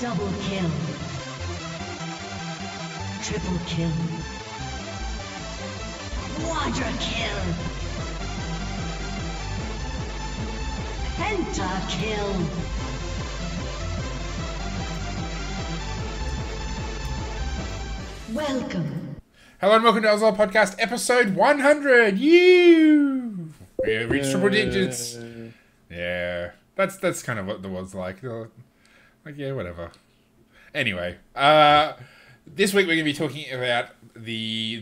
Double kill. Triple kill. Quadra kill. Penta kill. Welcome. Hello and welcome to OzLoL Podcast, episode 100. You, we reached triple digits. Yeah, that's kind of what the was like. Like, yeah, whatever. Anyway, this week we're going to be talking about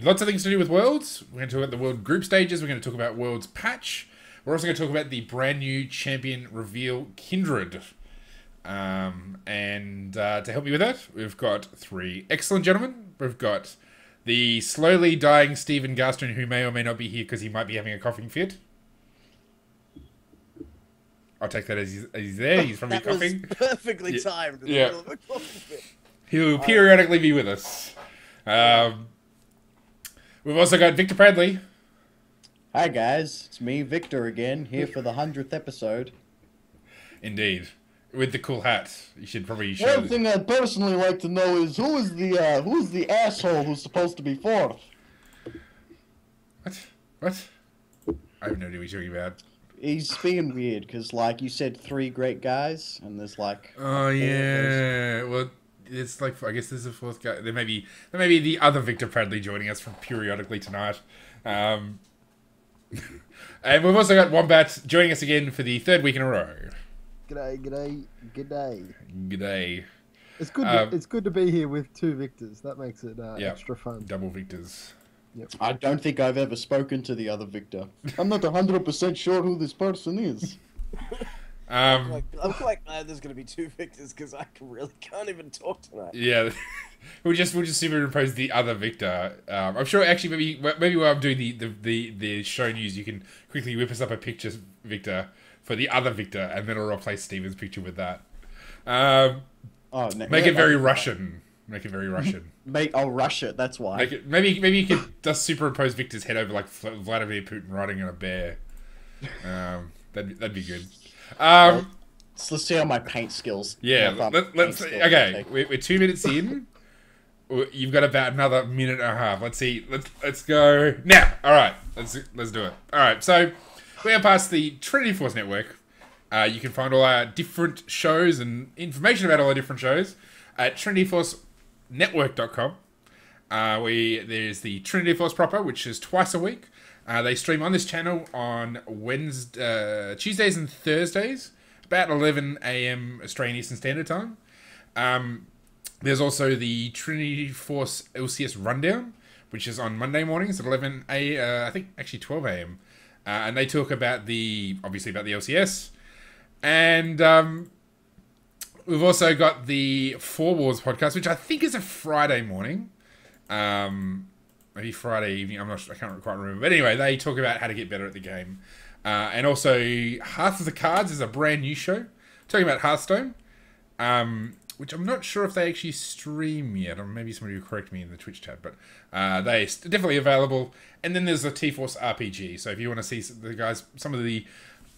lots of things to do with Worlds. We're going to talk about the World Group Stages. We're going to talk about Worlds Patch. We're also going to talk about the brand new champion reveal, Kindred. And to help me with that, we've got three excellent gentlemen. We've got the slowly dying Stephen Garstone, who may or may not be here because he might be having a coughing fit. I'll take that as he's there. He's probably coughing. Perfectly timed. In the middle of a coughing fit. He'll periodically be with us. We've also got Victor Bradley. Hi guys, it's me, Victor, again, here for the 100th episode. Indeed. With the cool hat. You should probably show... One thing I'd personally like to know is who is the asshole who's supposed to be fourth? What? I have no idea what you're talking about. He's being weird, because, like, you said three great guys, and there's, like... Oh, yeah. Well, it's like, I guess there's a fourth guy. There may be the other Victor Bradley joining us from periodically tonight. And we've also got Wombat joining us again for the third week in a row. G'day. G'day. It's good. It's good to be here with two Victors. That makes it extra fun. Double Victors. Yep. I don't think I've ever spoken to the other Victor. I'm not 100% sure who this person is. I'm quite glad there's going to be two Victors because I can't even talk tonight. Yeah, we'll just superimpose the other Victor. I'm sure actually maybe while I'm doing the show news, you can quickly whip us up a picture, Victor, for the other Victor, and then I'll replace Steven's picture with that. Make it very Russian. Make it very Russian. I'll rush it. That's why. Maybe you could just superimpose Victor's head over like Vladimir Putin riding on a bear. That'd be good. Let's see how my paint skills. Yeah, let's. Okay, we're 2 minutes in. You've got about another minute and a half. Let's see. Let's go now. All right, let's do it. All right, so we are past the Trinity Force Network. You can find all our different shows and information about all our different shows at trinityforcenetwork.com. There's the Trinity Force proper, which is twice a week. They stream on this channel on Tuesdays and Thursdays, about 11 a.m. Australian Eastern Standard Time. There's also the Trinity Force LCS Rundown, which is on Monday mornings at 11 a.m. I think actually 12 a.m. And they talk about obviously about the LCS. And we've also got the Four Wars podcast, which I think is a Friday morning. Maybe Friday evening. I can't quite remember. But anyway, they talk about how to get better at the game. And also, Hearth of the Cards is a brand new show talking about Hearthstone, which I'm not sure if they actually stream yet, or maybe somebody will correct me in the Twitch chat. But they're definitely available. And then there's the T-Force RPG. So if you want to see the guys, some of the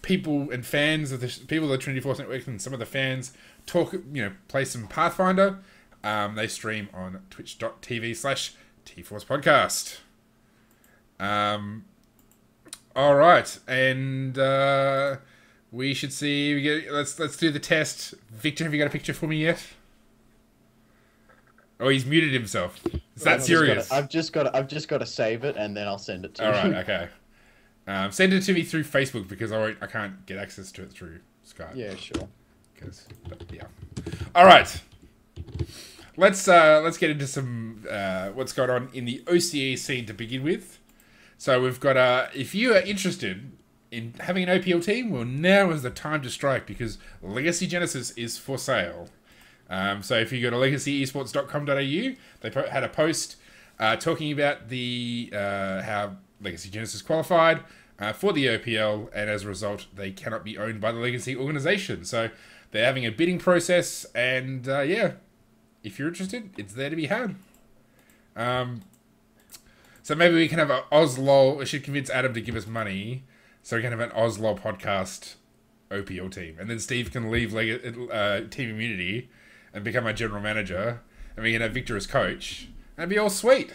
people and fans of the people of the Trinity Force Network and some of the fans talk, play some Pathfinder, they stream on twitch.tv/T-Force Podcast. All right, and we should see. Let's do the test. Victor, have you got a picture for me yet? Oh, he's muted himself. Is that serious? I've just got to save it, and then I'll send it to you. All right, okay. Send it to me through Facebook because I can't get access to it through Skype. Yeah, sure. All right. Let's get into some what's going on in the OCE scene to begin with. So we've got if you are interested in having an OPL team, well, now is the time to strike because Legacy Genesis is for sale. So if you go to legacyesports.com.au, they had a post talking about how Legacy Genesis qualified for the OPL, and as a result, they cannot be owned by the Legacy organization. So they're having a bidding process, and if you're interested, it's there to be had. So maybe we can have an OzLoL. We should convince Adam to give us money so we can have an OzLoL podcast OPL team. And then Steve can leave Team Immunity and become our general manager, and we can have Victor as coach, and it'd be all sweet.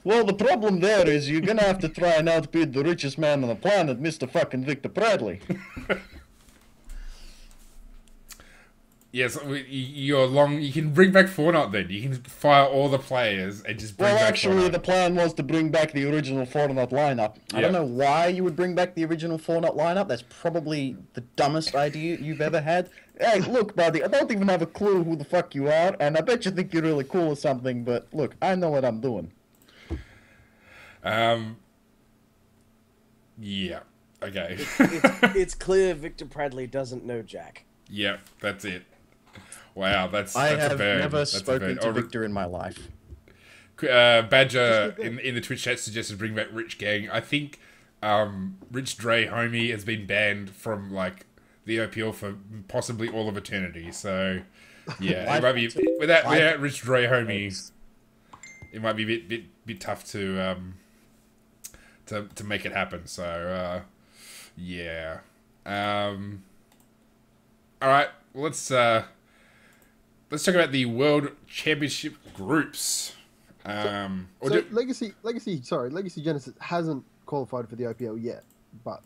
Well, the problem there is you're gonna have to try and outbid the richest man on the planet, Mr. fucking Victor Bradley. Yes, you can bring back Fortnite then. You can fire all the players and just bring back actually, Fortnite. the plan was to bring back the original Fortnite lineup. I don't know why you would bring back the original Fortnite lineup. That's probably the dumbest idea you've ever had. Hey, look, buddy, I don't even have a clue who the fuck you are, and I bet you think you're really cool or something, but look, I know what I'm doing. Yeah. Okay. It's clear Victor Bradley doesn't know Jack. Yeah, that's it. Wow, that's I a have burn. never That's a spoken burn. to Victor in my life. Badger in the Twitch chat suggested bring back Rich Gang. I think Rich Dre Homie has been banned from like the OPL for possibly all of eternity. So yeah, it might be without Rich Dre Homie, it might be a bit tough to make it happen. So yeah. All right, let's talk about the World Championship groups. Legacy Genesis hasn't qualified for the OPL yet, but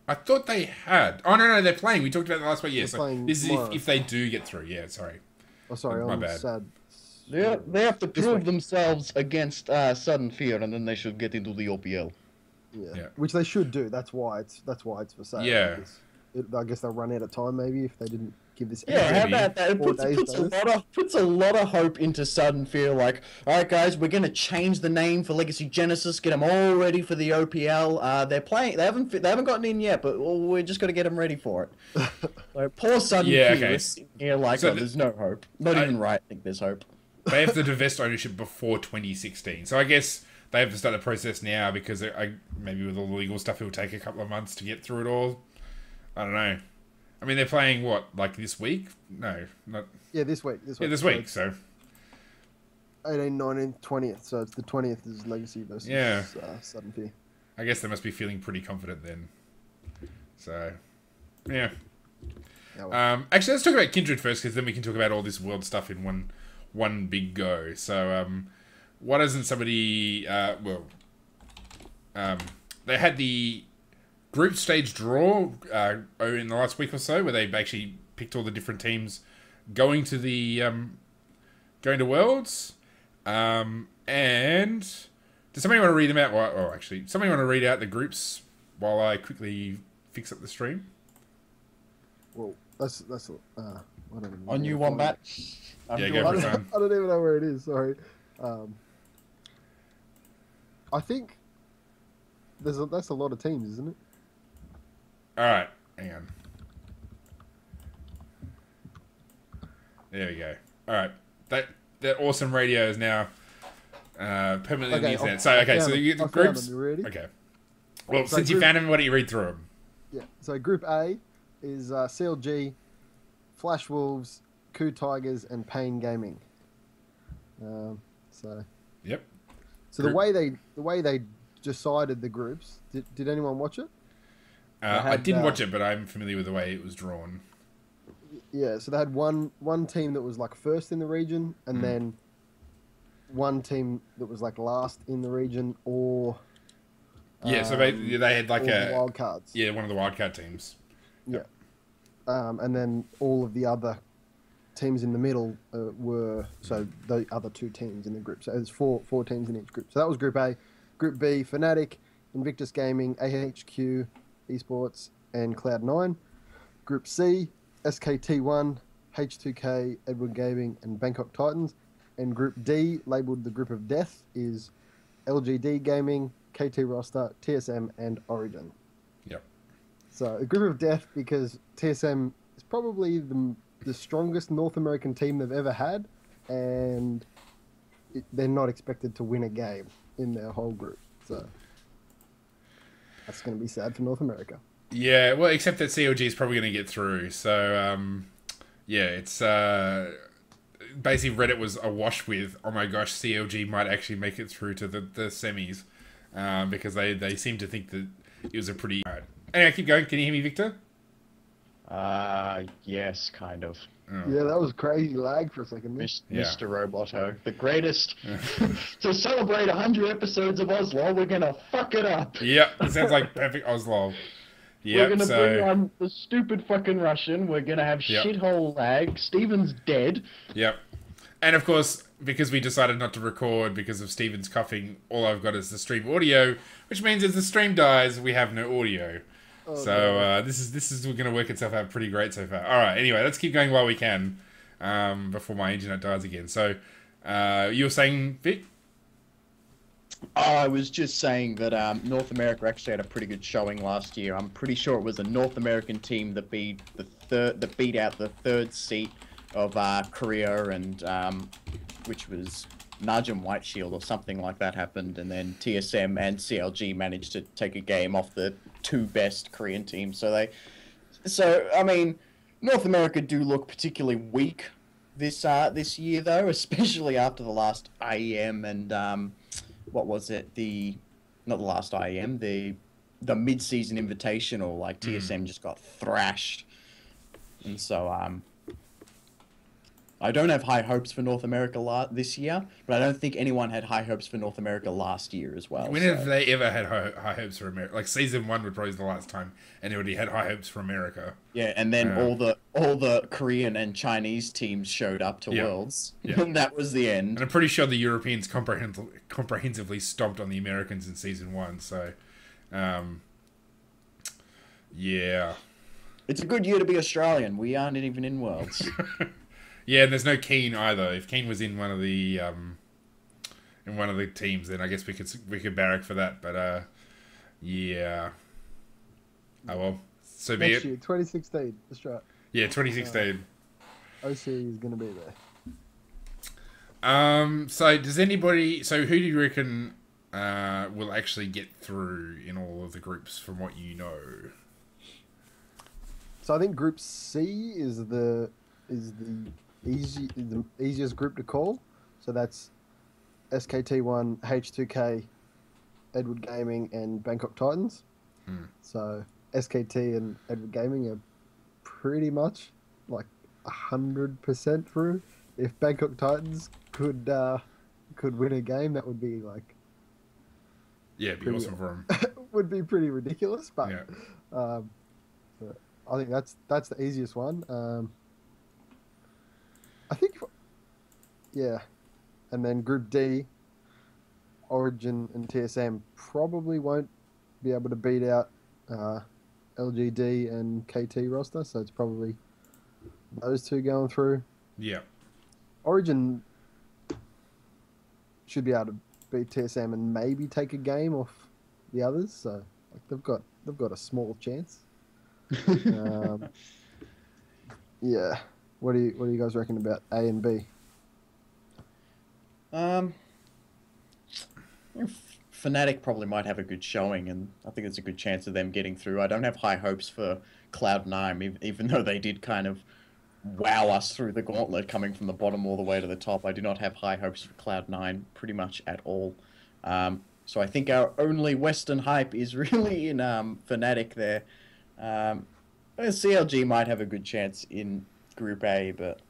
I thought they had. Oh no, they're playing. We talked about it last week. Yeah, so playing this is tomorrow. if they do get through. Yeah, sorry. Oh, sorry, My I'm bad. sad. They have to This prove week. themselves against Sudden Fear, and then they should get into the OPL. Yeah. Which they should do. That's why it's for sale. Yeah. I guess they'll run out of time maybe if they didn't give this. Yeah, how Maybe. about that? It 4 puts, days puts a lot of hope into Sudden Fear. Like, all right, guys, we're gonna change the name for Legacy Genesis, get them all ready for the OPL. They're playing. They haven't gotten in yet, but we're just gonna get them ready for it. So poor Sudden Yeah, Fear okay. is sitting here like, So there's no hope. Not even right. I think there's hope. They have to divest ownership before 2016. So I guess they have to start the process now because maybe with all the legal stuff, it'll take a couple of months to get through it all. I don't know. I mean, they're playing what, like this week? No, not. Yeah, this week. Yeah, this week. So 18th, 19th, 20th. So it's the 20th is Legacy versus Sudden Fear. I guess they must be feeling pretty confident then. So, yeah. Yeah, well. Actually, let's talk about Kindred first, because then we can talk about all this world stuff in one big go. So, why doesn't somebody? They had the group stage draw in the last week or so, where they actually picked all the different teams going to the going to Worlds. And does somebody want to read them out? Or actually, somebody want to read out the groups while I quickly fix up the stream? Well, that's I don't even On you, know. Wombat. Yeah, go for it, man. I don't even know where it is. Sorry. I think that's a lot of teams, isn't it? All right, hang on. There we go. All right, that awesome radio is now permanently on the internet. So you get the groups. You ready? Okay. Well, So since you group- found them, why don't you read through them? Yeah. So Group A is CLG, Flash Wolves, Coup Tigers, and Pain Gaming. Yep. So the way they decided the groups. Did anyone watch it? I didn't watch it, but I'm familiar with the way it was drawn. Yeah, so they had one team that was like first in the region, and then one team that was like last in the region, or So they had like or wild cards. one of the wildcard teams. Yeah, and then all of the other teams in the middle were the other two teams in the group. So there's four teams in each group. So that was Group A. Group B: Fnatic, Invictus Gaming, AHQ Esports, and Cloud9. Group C: SKT1, H2K, Edward Gaming, and Bangkok Titans. And Group D, labelled the Group of Death, is LGD Gaming, KT Roster, TSM, and Origin. Yep. So a Group of Death because TSM is probably the strongest North American team they've ever had, and they're not expected to win a game in their whole group. So that's going to be sad for North America. Yeah, well, except that CLG is probably going to get through. So, it's basically Reddit was awash with, oh my gosh, CLG might actually make it through to the semis because they seem to think that it was a pretty... All right. Anyway, keep going. Can you hear me, Victor? Yes, kind of. Yeah, that was crazy lag for a second. Yeah. Mr. Roboto, the greatest. To celebrate 100 episodes of OzLoL, we're gonna fuck it up. Yep, it sounds like perfect OzLoL. We're Yep, gonna so... bring on the stupid fucking Russian. We're gonna have Yep. shithole lag. Steven's dead. Yep. And of course, because we decided not to record because of Steven's coughing, all I've got is the stream audio, which means if the stream dies, we have no audio. This is going to work itself out pretty great so far. All right. Anyway, let's keep going while we can, before my internet dies again. So, you were saying, Vic? I was just saying that North America actually had a pretty good showing last year. I'm pretty sure it was a North American team that beat out the third seat of Korea, and which was Najum White Shield or something like that happened, and then TSM and CLG managed to take a game off the two best Korean teams. So I mean, North America do look particularly weak this year though, especially after the last IEM and what was it? Not the last IEM, the mid-season invitational. Like TSM just got thrashed, and so I don't have high hopes for North America this year, but I don't think anyone had high hopes for North America last year as well. When have they ever had high hopes for America? Like season 1 would probably be the last time anybody had high hopes for America. Yeah, and then all the Korean and Chinese teams showed up to Worlds, and that was the end. And I'm pretty sure the Europeans comprehensively stomped on the Americans in season 1. So, yeah, it's a good year to be Australian. We aren't even in Worlds. Yeah, and there's no Keen either. If Keen was in one of the teams, then I guess we could barrack for that. But yeah. Oh well. So be Next it. year, 2016, Australia. Yeah, 2016. OC is going to be there. So does anybody? So who do you reckon will actually get through in all of the groups, from what you know? So I think Group C is the easiest group to call. So that's SKT1, H2K, Edward Gaming, and Bangkok Titans. So SKT and Edward Gaming are pretty much like 100% through. If Bangkok Titans could win a game, that would be like It'd be awesome for them. would be pretty ridiculous. But Yeah. but I think that's the easiest one. I think, yeah, and then Group D, Origin and TSM probably won't be able to beat out LGD and KT roster, so it's probably those two going through. Yeah. Origin should be able to beat TSM and maybe take a game off the others, so like they've got a small chance. Yeah. What do you guys reckon about A and B? Fnatic probably might have a good showing, and I think there's a good chance of them getting through. I don't have high hopes for Cloud9, even though they did kind of wow us through the gauntlet coming from the bottom all the way to the top. I do not have high hopes for Cloud9 pretty much at all. So I think our only Western hype is really in Fnatic there. CLG might have a good chance in Group A, but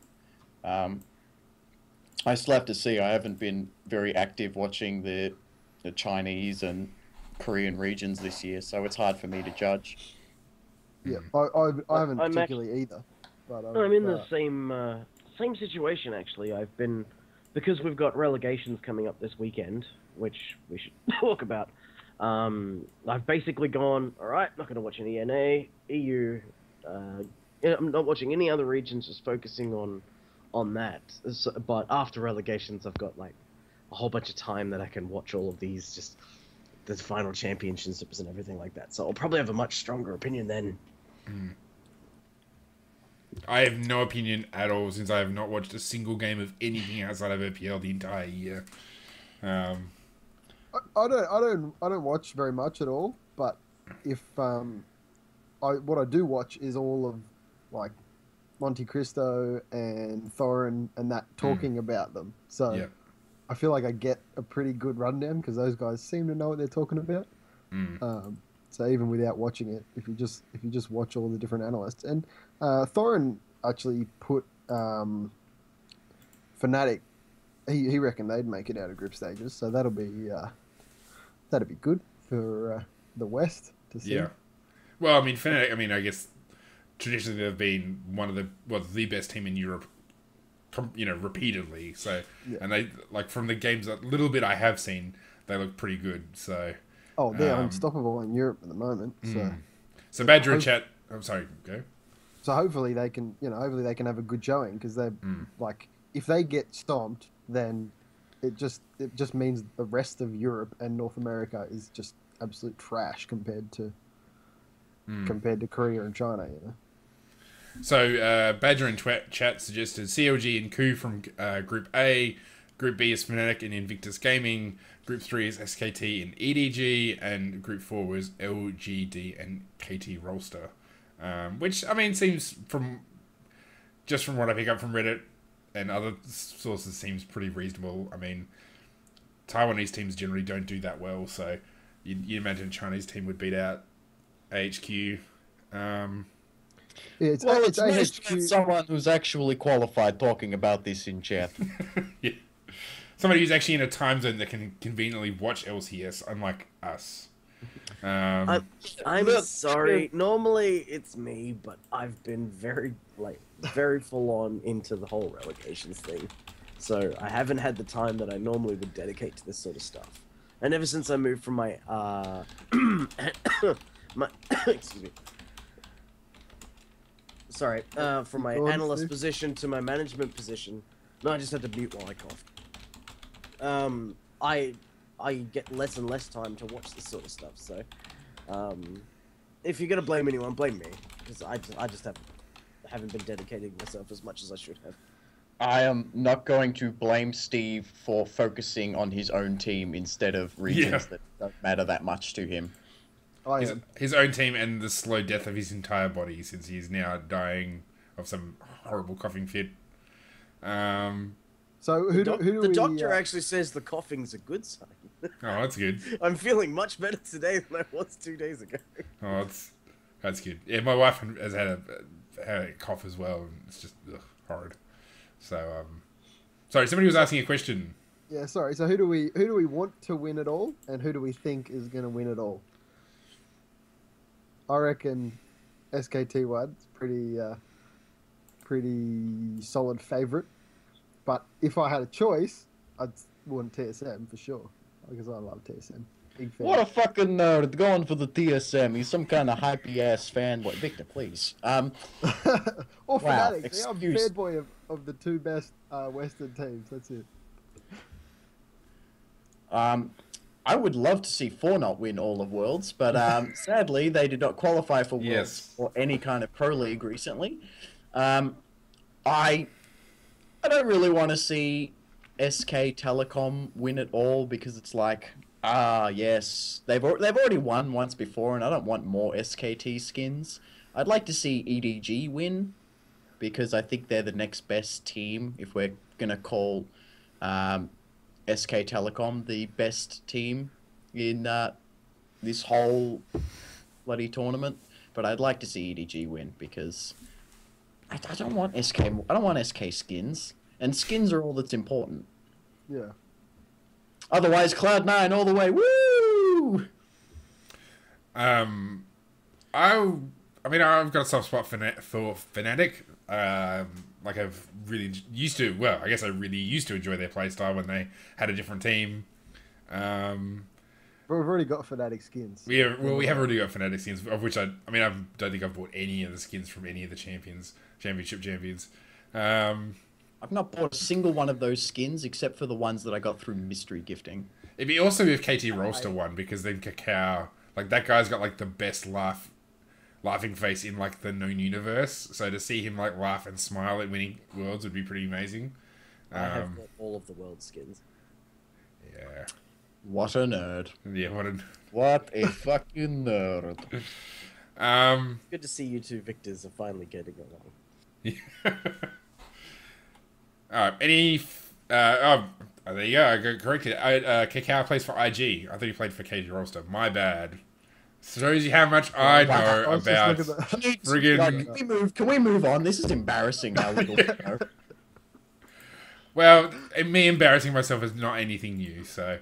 I still have to see. I haven't been very active watching the Chinese and Korean regions this year, so it's hard for me to judge. Yeah, I haven't I'm particularly either. But I'm in the same situation actually. I've been, because we've got relegations coming up this weekend, which we should talk about. I've basically gone, all right, not going to watch any NA, EU. I'm not watching any other regions, just focusing on that. So, but after relegations, I've got like a whole bunch of time that I can watch all of these, just the final championships and everything like that. So I'll probably have a much stronger opinion then. I have no opinion at all, since I have not watched a single game of anything outside of OPL the entire year. I don't watch very much at all. But if what I do watch is all of like Monte Cristo and Thorin and that talking about them. So Yeah. I feel like I get a pretty good rundown because those guys seem to know what they're talking about. So even without watching it, if you just watch all the different analysts, and Thorin actually put Fnatic, he reckoned they'd make it out of group stages, so that'd be good for the West to see. Yeah. Well, I mean, Fnatic, I guess traditionally they've been the best team in Europe, repeatedly. So, Yeah. and they, like, from the games, that little bit I have seen, they look pretty good. So, Oh, they're unstoppable in Europe at the moment. so Badger in chat. I'm sorry, go. So hopefully they can, have a good showing because they're like, if they get stomped, then it just means the rest of Europe and North America is just absolute trash compared to Korea and China. So Badger in chat suggested CLG and Ku from Group A. Group B is Fnatic and Invictus Gaming. Group 3 is SKT and EDG, and Group 4 was LGD and KT Rolster. Which, seems from what I pick up from Reddit and other sources, seems pretty reasonable. Taiwanese teams generally don't do that well, so you'd imagine a Chinese team would beat out AHQ. It's nice to have someone who's actually qualified talking about this in chat. Yeah. Somebody who's actually in a time zone that can conveniently watch LCS, unlike us. I'm sorry. Normally it's me, but I've been very full on into the whole relegations thing, so I haven't had the time that I normally would dedicate to this sort of stuff. And ever since I moved from my excuse me. Sorry, from my analyst position to my management position. No, I just had to mute while I coughed. I get less and less time to watch this sort of stuff. So, if you're gonna blame anyone, blame me, because I just haven't been dedicating myself as much as I should have. I am not going to blame Steve for focusing on his own team instead of regions that don't matter that much to him. His own team and the slow death of his entire body, since he's now dying of some horrible coughing fit. So the doctor actually says the coughing's a good sign. Oh, that's good. I'm feeling much better today than I was 2 days ago. Oh, that's good. Yeah, my wife has had a cough as well, and it's just horrid. So, sorry, somebody was asking a question. Yeah, sorry. So who do we want to win it all, and who do we think is going to win it all? I reckon SKT1's pretty solid favourite. But if I had a choice, I'd want TSM for sure, because I love TSM. Big fan. What a fucking nerd going for the TSM. He's some kind of hypey ass fanboy. Victor, please. Or wow, Fnatic. See, I'm fanboy of the two best Western teams. That's it. I would love to see Fortnite win all of Worlds, but sadly they did not qualify for Worlds or any kind of pro league recently. I don't really want to see SK Telecom win it all, because it's like, yes, they've already won once before, and I don't want more SKT skins. I'd like to see EDG win, because I think they're the next best team if we're gonna call SK Telecom the best team in this whole bloody tournament. But I'd like to see EDG win, because I don't want SK skins, and skins are all that's important. Yeah. Otherwise, Cloud9 all the way. Woo! I've got a soft spot for Fnatic. I've really used to. Well, I guess I really used to enjoy their playstyle when they had a different team. But we've already got Fnatic skins. We have already got Fnatic skins, of which I don't think I've bought any of the skins from any of the championship champions. I've not bought a single one of those skins except for the ones that I got through mystery gifting. It'd be awesome if KT Rolster won, because then Kakao, that guy's got the best laughing face in the known universe. So to see him laugh and smile at winning Worlds would be pretty amazing. I have got all of the world skins. Yeah. What a nerd. Yeah, what a fucking nerd. Good to see you two Victors are finally getting along. Yeah. Alright, there you go, I got corrected. Kakao plays for IG. I thought he played for KT Rolster. My bad. Shows you how much I know I was just about looking at that. friggin'. Can we move on? This is embarrassing. How little we know. Well, me embarrassing myself is not anything new. So,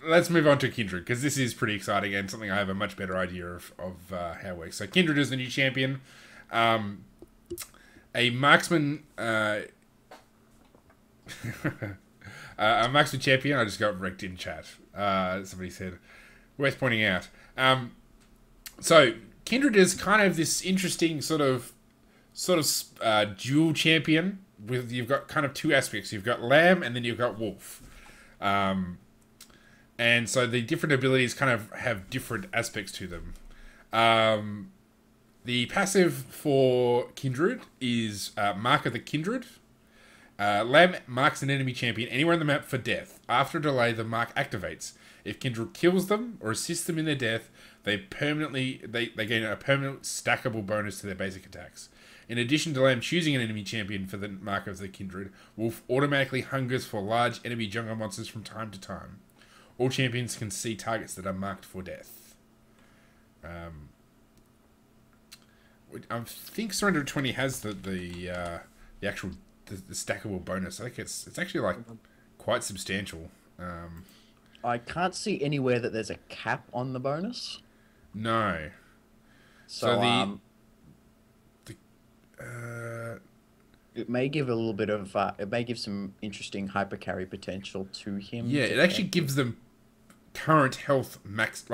let's move on to Kindred, because this is pretty exciting and something I have a much better idea of how it works. So Kindred is the new champion. A marksman... a marksman champion. I just got wrecked in chat. Somebody said, worth pointing out. So Kindred is kind of this interesting sort of dual champion. You've got kind of two aspects. You've got Lamb and then you've got Wolf. And so the different abilities kind of have different aspects to them. The passive for Kindred is Mark of the Kindred. Lamb marks an enemy champion anywhere on the map for death. After a delay, the mark activates. If Kindred kills them or assists them in their death, they gain a permanent stackable bonus to their basic attacks. In addition to Lamb choosing an enemy champion for the mark of the Kindred, Wolf automatically hungers for large enemy jungle monsters from time to time. All champions can see targets that are marked for death. I think Surrender 20 has the actual the stackable bonus. I think it's actually like quite substantial. I can't see anywhere that there's a cap on the bonus. No. So it may give a little bit of it may give some interesting hyper carry potential to him. Yeah, it actually gives them current health max.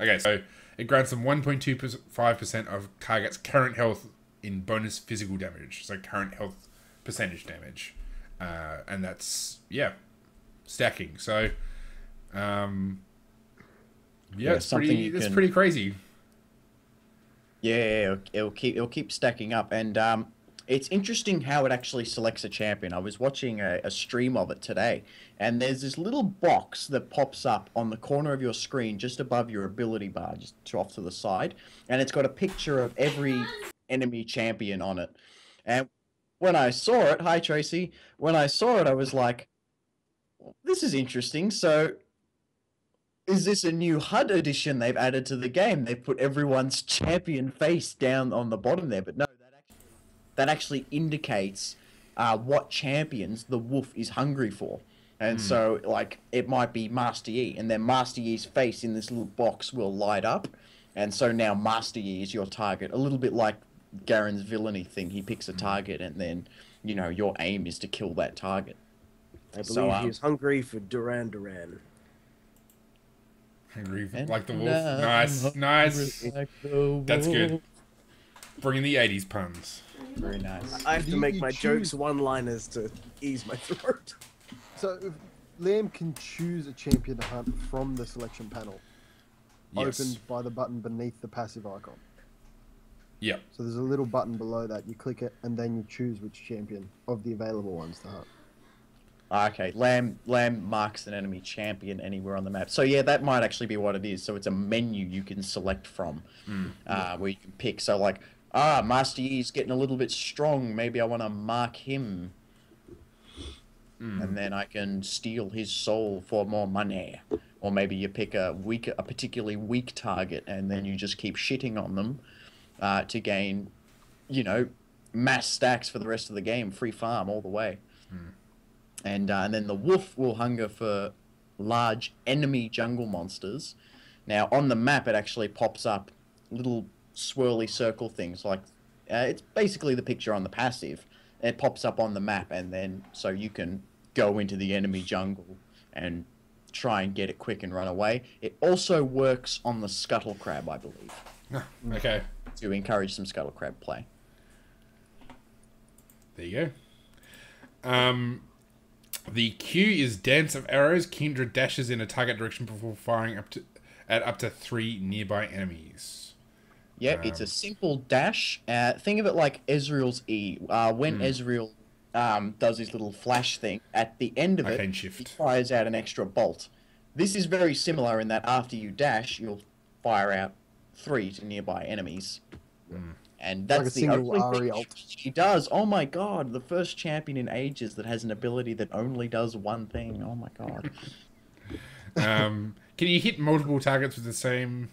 Okay, so it grants them 1.25% of target's current health in bonus physical damage. So current health percentage damage, and that's stacking. So it's pretty crazy. Yeah, it'll keep stacking up, and it's interesting how it actually selects a champion. I was watching a stream of it today, and there's this little box that pops up on the corner of your screen just above your ability bar, just off to the side, and it's got a picture of every enemy champion on it. And when I saw it, hi Tracy, when I saw it, I was like, this is interesting. So is this a new HUD edition they've added to the game? They've put everyone's champion face down on the bottom there, but no, that actually indicates what champions the Wolf is hungry for. And so, like, it might be Master Yi, and then Master Yi's face in this little box will light up, and so now Master Yi is your target. A little bit like Garen's villainy thing. He picks a target, and then, you know, your aim is to kill that target. I believe he is hungry for Duran Duran. Hungry like the wolf. Nice. Like the That's wolf. good. Bringing the 80s puns. Very nice. I have to make You my choose- jokes one-liners to ease my throat. So if Liam can choose a champion to hunt from the selection panel, Yes. opened by the button beneath the passive icon. Yep. So there's a little button below that. You click it, and then you choose which champion of the available ones to hunt. Okay, Lamb marks an enemy champion anywhere on the map. So yeah, that might actually be what it is. So it's a menu you can select from, where you can pick. So like, Master Yi's getting a little bit strong. Maybe I want to mark him, and then I can steal his soul for more money. Or maybe you pick a particularly weak target, and then you just keep shitting on them to gain, you know, mass stacks for the rest of the game, free farm all the way. And then the Wolf will hunger for large enemy jungle monsters. Now, on the map, it actually pops up little swirly circle things. Like, it's basically the picture on the passive. It pops up on the map, and then so you can go into the enemy jungle and try and get it quick and run away. It also works on the scuttle crab, I believe, Okay. to encourage some scuttle crab play. There you go. The Q is Dance of Arrows. Kindred dashes in a target direction before firing at up to 3 nearby enemies. Yeah, it's a simple dash. Think of it like Ezreal's E. When Ezreal does his little flash thing, at the end of Arcane it, shift. he fires out an extra bolt. This is very similar in that after you dash, you'll fire out 3 to nearby enemies. And that's Like a the single only Ari thing ult. he does. Oh my god, the first champion in ages that has an ability that only does one thing. Oh my god. Can you hit multiple targets with the same?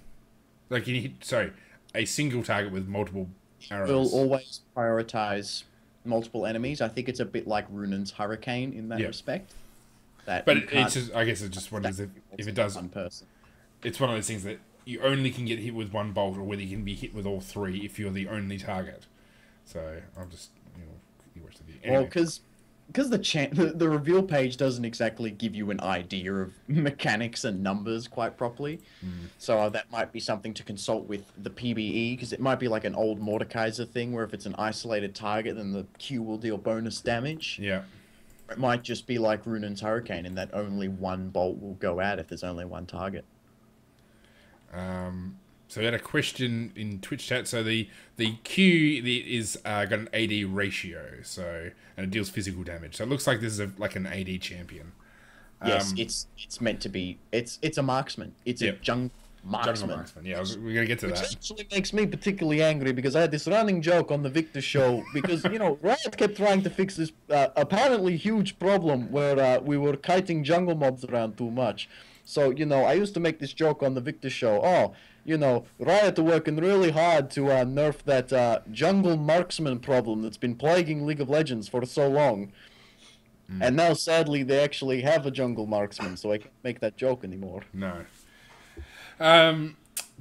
Like, can you hit? Sorry, a single target with multiple arrows. Will always prioritize multiple enemies. I think it's a bit like Runan's Hurricane in that respect. That but you can't it's just, I guess it just wonders if it does. one person. It's one of those things that you only can get hit with one bolt, or whether you can be hit with all three if you're the only target. So I'm just, you watch the video. Anyway. Well, because the reveal page doesn't exactly give you an idea of mechanics and numbers quite properly. So that might be something to consult with the PBE, because it might be like an old Mordekaiser thing where if it's an isolated target, then the Q will deal bonus damage. Yeah. It might just be like Runan's Hurricane in that only one bolt will go out if there's only one target. So we had a question in Twitch chat. So the Q is got an AD ratio, and it deals physical damage. So it looks like this is like an AD champion. Yes, it's meant to be. It's a marksman. It's a jungle marksman. Yeah, we're gonna get to Which that. actually makes me particularly angry because I had this running joke on the Victor show because Riot kept trying to fix this apparently huge problem where we were kiting jungle mobs around too much. So I used to make this joke on the Victor show. Oh, Riot are working really hard to nerf that jungle marksman problem that's been plaguing League of Legends for so long. And now, sadly, they actually have a jungle marksman, so I can't make that joke anymore. No.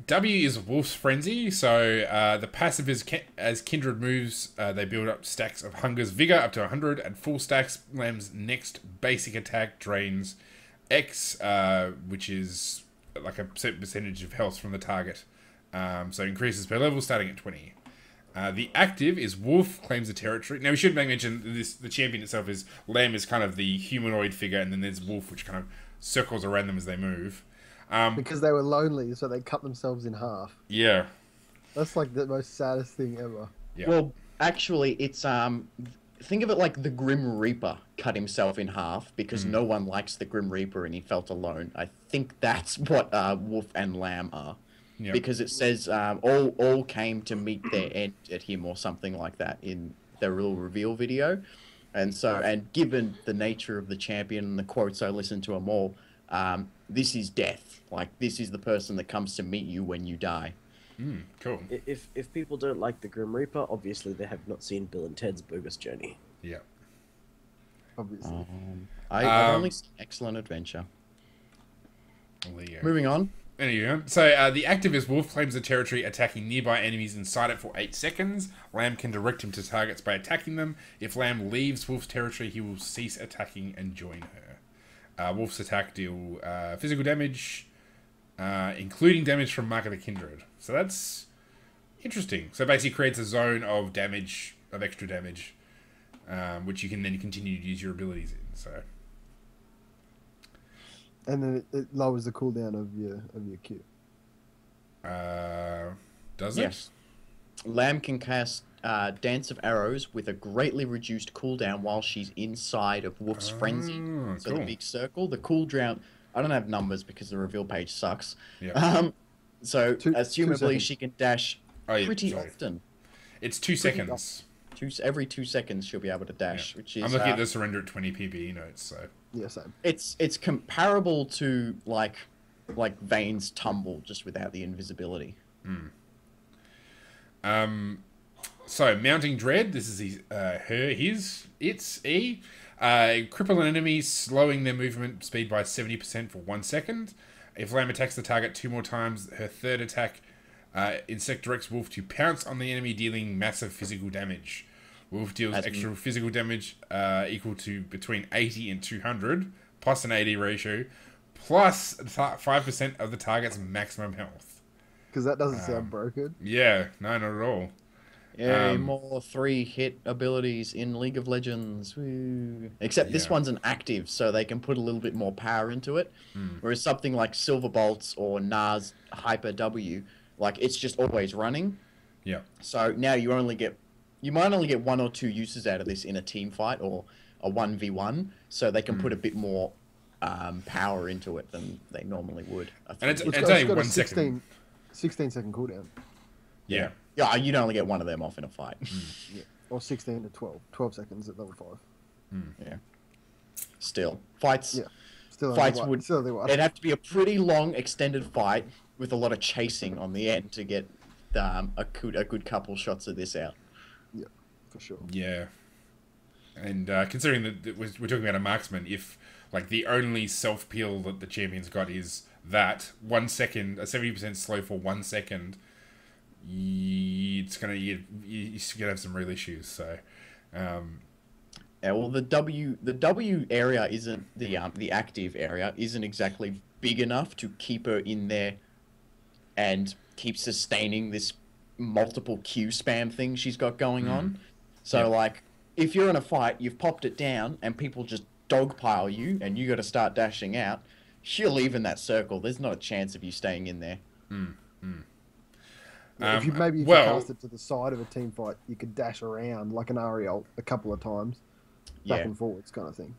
W is Wolf's Frenzy. So the passive is as Kindred moves, they build up stacks of Hunger's Vigor up to 100, and full stacks. Lamb's next basic attack drains X, which is like a certain percentage of health from the target. So increases per level starting at 20. The active is Wolf claims the territory. Now we should mention the champion itself is Lamb is kind of the humanoid figure, and then there's Wolf, which kind of circles around them as they move. Because they were lonely, so they cut themselves in half. Yeah. That's like the most saddest thing ever. Yeah. Well, actually, it's think of it like the Grim Reaper cut himself in half because no one likes the Grim Reaper and he felt alone. I think that's what Wolf and Lamb are. Yep. Because it says all came to meet their end at him or something like that in their little reveal video. And given the nature of the champion and the quotes I listened to them all, this is death. Like, this is the person that comes to meet you when you die. Cool. If people don't like the Grim Reaper, obviously they have not seen Bill and Ted's Bogus Journey. Yeah. Obviously. I've only seen Excellent Adventure. Well, there you go. Moving on. Anyway, so the active is Wolf claims the territory, attacking nearby enemies inside it for 8 seconds. Lamb can direct him to targets by attacking them. If Lamb leaves Wolf's territory, he will cease attacking and join her. Wolf's attack deal physical damage, including damage from Mark of the Kindred. So that's interesting. So basically creates a zone of damage, of extra damage, which you can then continue to use your abilities in. So. And then it lowers the cooldown of your Q. Does it? Yes. Lamb can cast Dance of Arrows with a greatly reduced cooldown while she's inside of Wolf's Frenzy. So cool. the big circle, the cooldown. I don't have numbers because the reveal page sucks. Yeah. So assumably 2 she can dash pretty often. It's 2 seconds. Every 2 seconds she'll be able to dash, which is. I'm looking at the surrender at 20 PBE notes. So. Yeah, same. It's comparable to like Vayne's tumble, just without the invisibility. So mounting dread. This is its E. Cripple an enemy, slowing their movement speed by 70% for 1 second. If Lamb attacks the target 2 more times, her third attack insect directs Wolf to pounce on the enemy, dealing massive physical damage. Wolf deals extra physical damage equal to between 80 and 200, plus an AD ratio, plus 5% of the target's maximum health. Because that doesn't sound broken. Yeah, no, not at all. Yay, more 3-hit abilities in League of Legends. Woo. Except this one's an active, so they can put a little bit more power into it. Whereas something like Silver Bolts or Nars Hyper W, like, it's just always running. Yeah. So now you might only get 1 or 2 uses out of this in a team fight or a 1v1, so they can put a bit more power into it than they normally would. And it's It's only got 1 a second. 16-second cooldown. Yeah. Yeah, you'd only get one of them off in a fight. Yeah. Or 16 to 12. 12 seconds at level 5. Yeah. Still. Fights. Yeah. fights only would. Still only one. It'd have to be a pretty long, extended fight with a lot of chasing on the end to get a good couple shots of this out. Yeah, for sure. Yeah. And considering that we're talking about a marksman, if like the only self peel that the champion's got is that 1 second, a 70% slow for 1 second, it's gonna you're gonna have some real issues. So, Yeah, well, the W area isn't the active area isn't exactly big enough to keep her in there and keep sustaining this multiple Q spam thing she's got going on. So Yeah. like, if you're in a fight, you've popped it down, and people just dogpile you, and you got to start dashing out. She'll leave in that circle. There's not a chance of you staying in there. If you maybe if you cast it to the side of a team fight, you could dash around like an Ariel a couple of times, back and forwards kind of thing.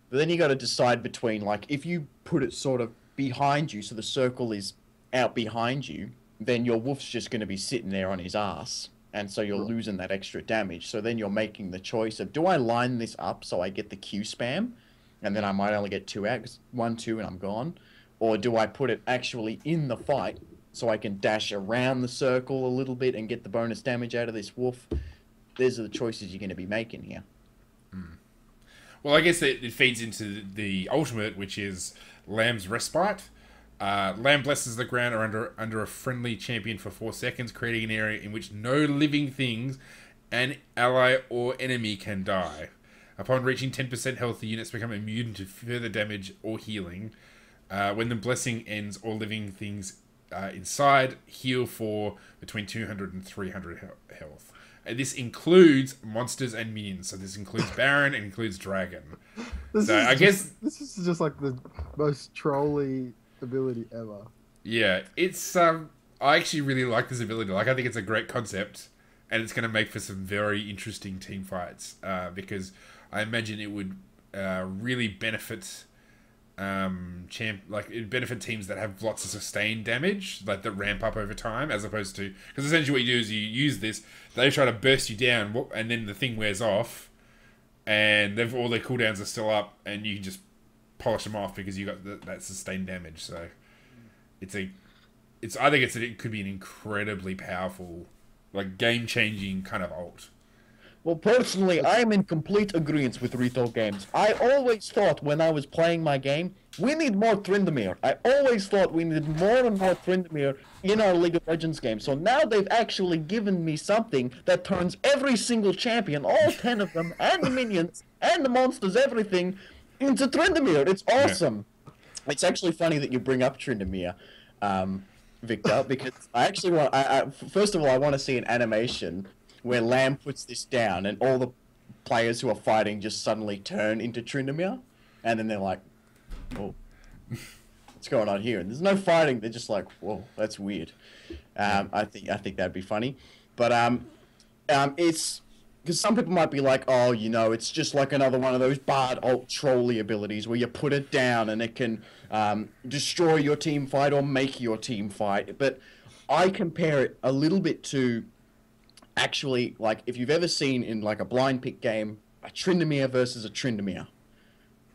But then you got to decide between, like, if you put it sort of behind you, so the circle is out behind you, then your wolf's just going to be sitting there on his ass, and so you're losing that extra damage. So then you're making the choice of, do I line this up so I get the Q spam, and then I might only get 2 out, 'cause 1, 2, and I'm gone? Or do I put it actually in the fight so I can dash around the circle a little bit and get the bonus damage out of this wolf? These are the choices you're going to be making here. well, I guess it feeds into the ultimate, which is Lamb's Respite. Lamb blesses the ground or under a friendly champion for 4 seconds, creating an area in which no living things, an ally or enemy can die. Upon reaching 10% health, the units become immune to further damage or healing. When the blessing ends, all living things inside heal for between 200 and 300 health. And this includes monsters and minions. So this includes Baron and includes Dragon. I guess this is just like the most trolly ability ever. Yeah, it's I actually really like this ability. Like, I think it's a great concept, and it's going to make for some very interesting team fights. Because I imagine it would really benefit it'd benefit teams that have lots of sustained damage, like that ramp up over time, as opposed to, because essentially what you do is you use this, they try to burst you down, and then the thing wears off, and all their cooldowns are still up, and you can just polish them off because you got that sustained damage. So it could be an incredibly powerful, like, game changing kind of ult. Well, personally, I am in complete agreement with Retail Games. I always thought when I was playing my game, we need more Tryndamere. I always thought we needed more and more Tryndamere in our League of Legends game. So now they've actually given me something that turns every single champion, all 10 of them, and the minions, and the monsters, everything, into Tryndamere. It's awesome. Yeah. It's actually funny that you bring up Tryndamere, Victor, because I actually want... first of all, I want to see an animation where Lamb puts this down and all the players who are fighting just suddenly turn into Tryndamere, and then they're like, "Oh, what's going on here?" And there's no fighting. They're just like, "Whoa, that's weird." I think that'd be funny, but it's because some people might be like, "Oh, it's just like another one of those bard ult trolly abilities where you put it down and it can destroy your team fight or make your team fight." But I compare it a little bit to, actually, like, if you've ever seen in, like, a blind pick game, a Tryndamere versus a Tryndamere.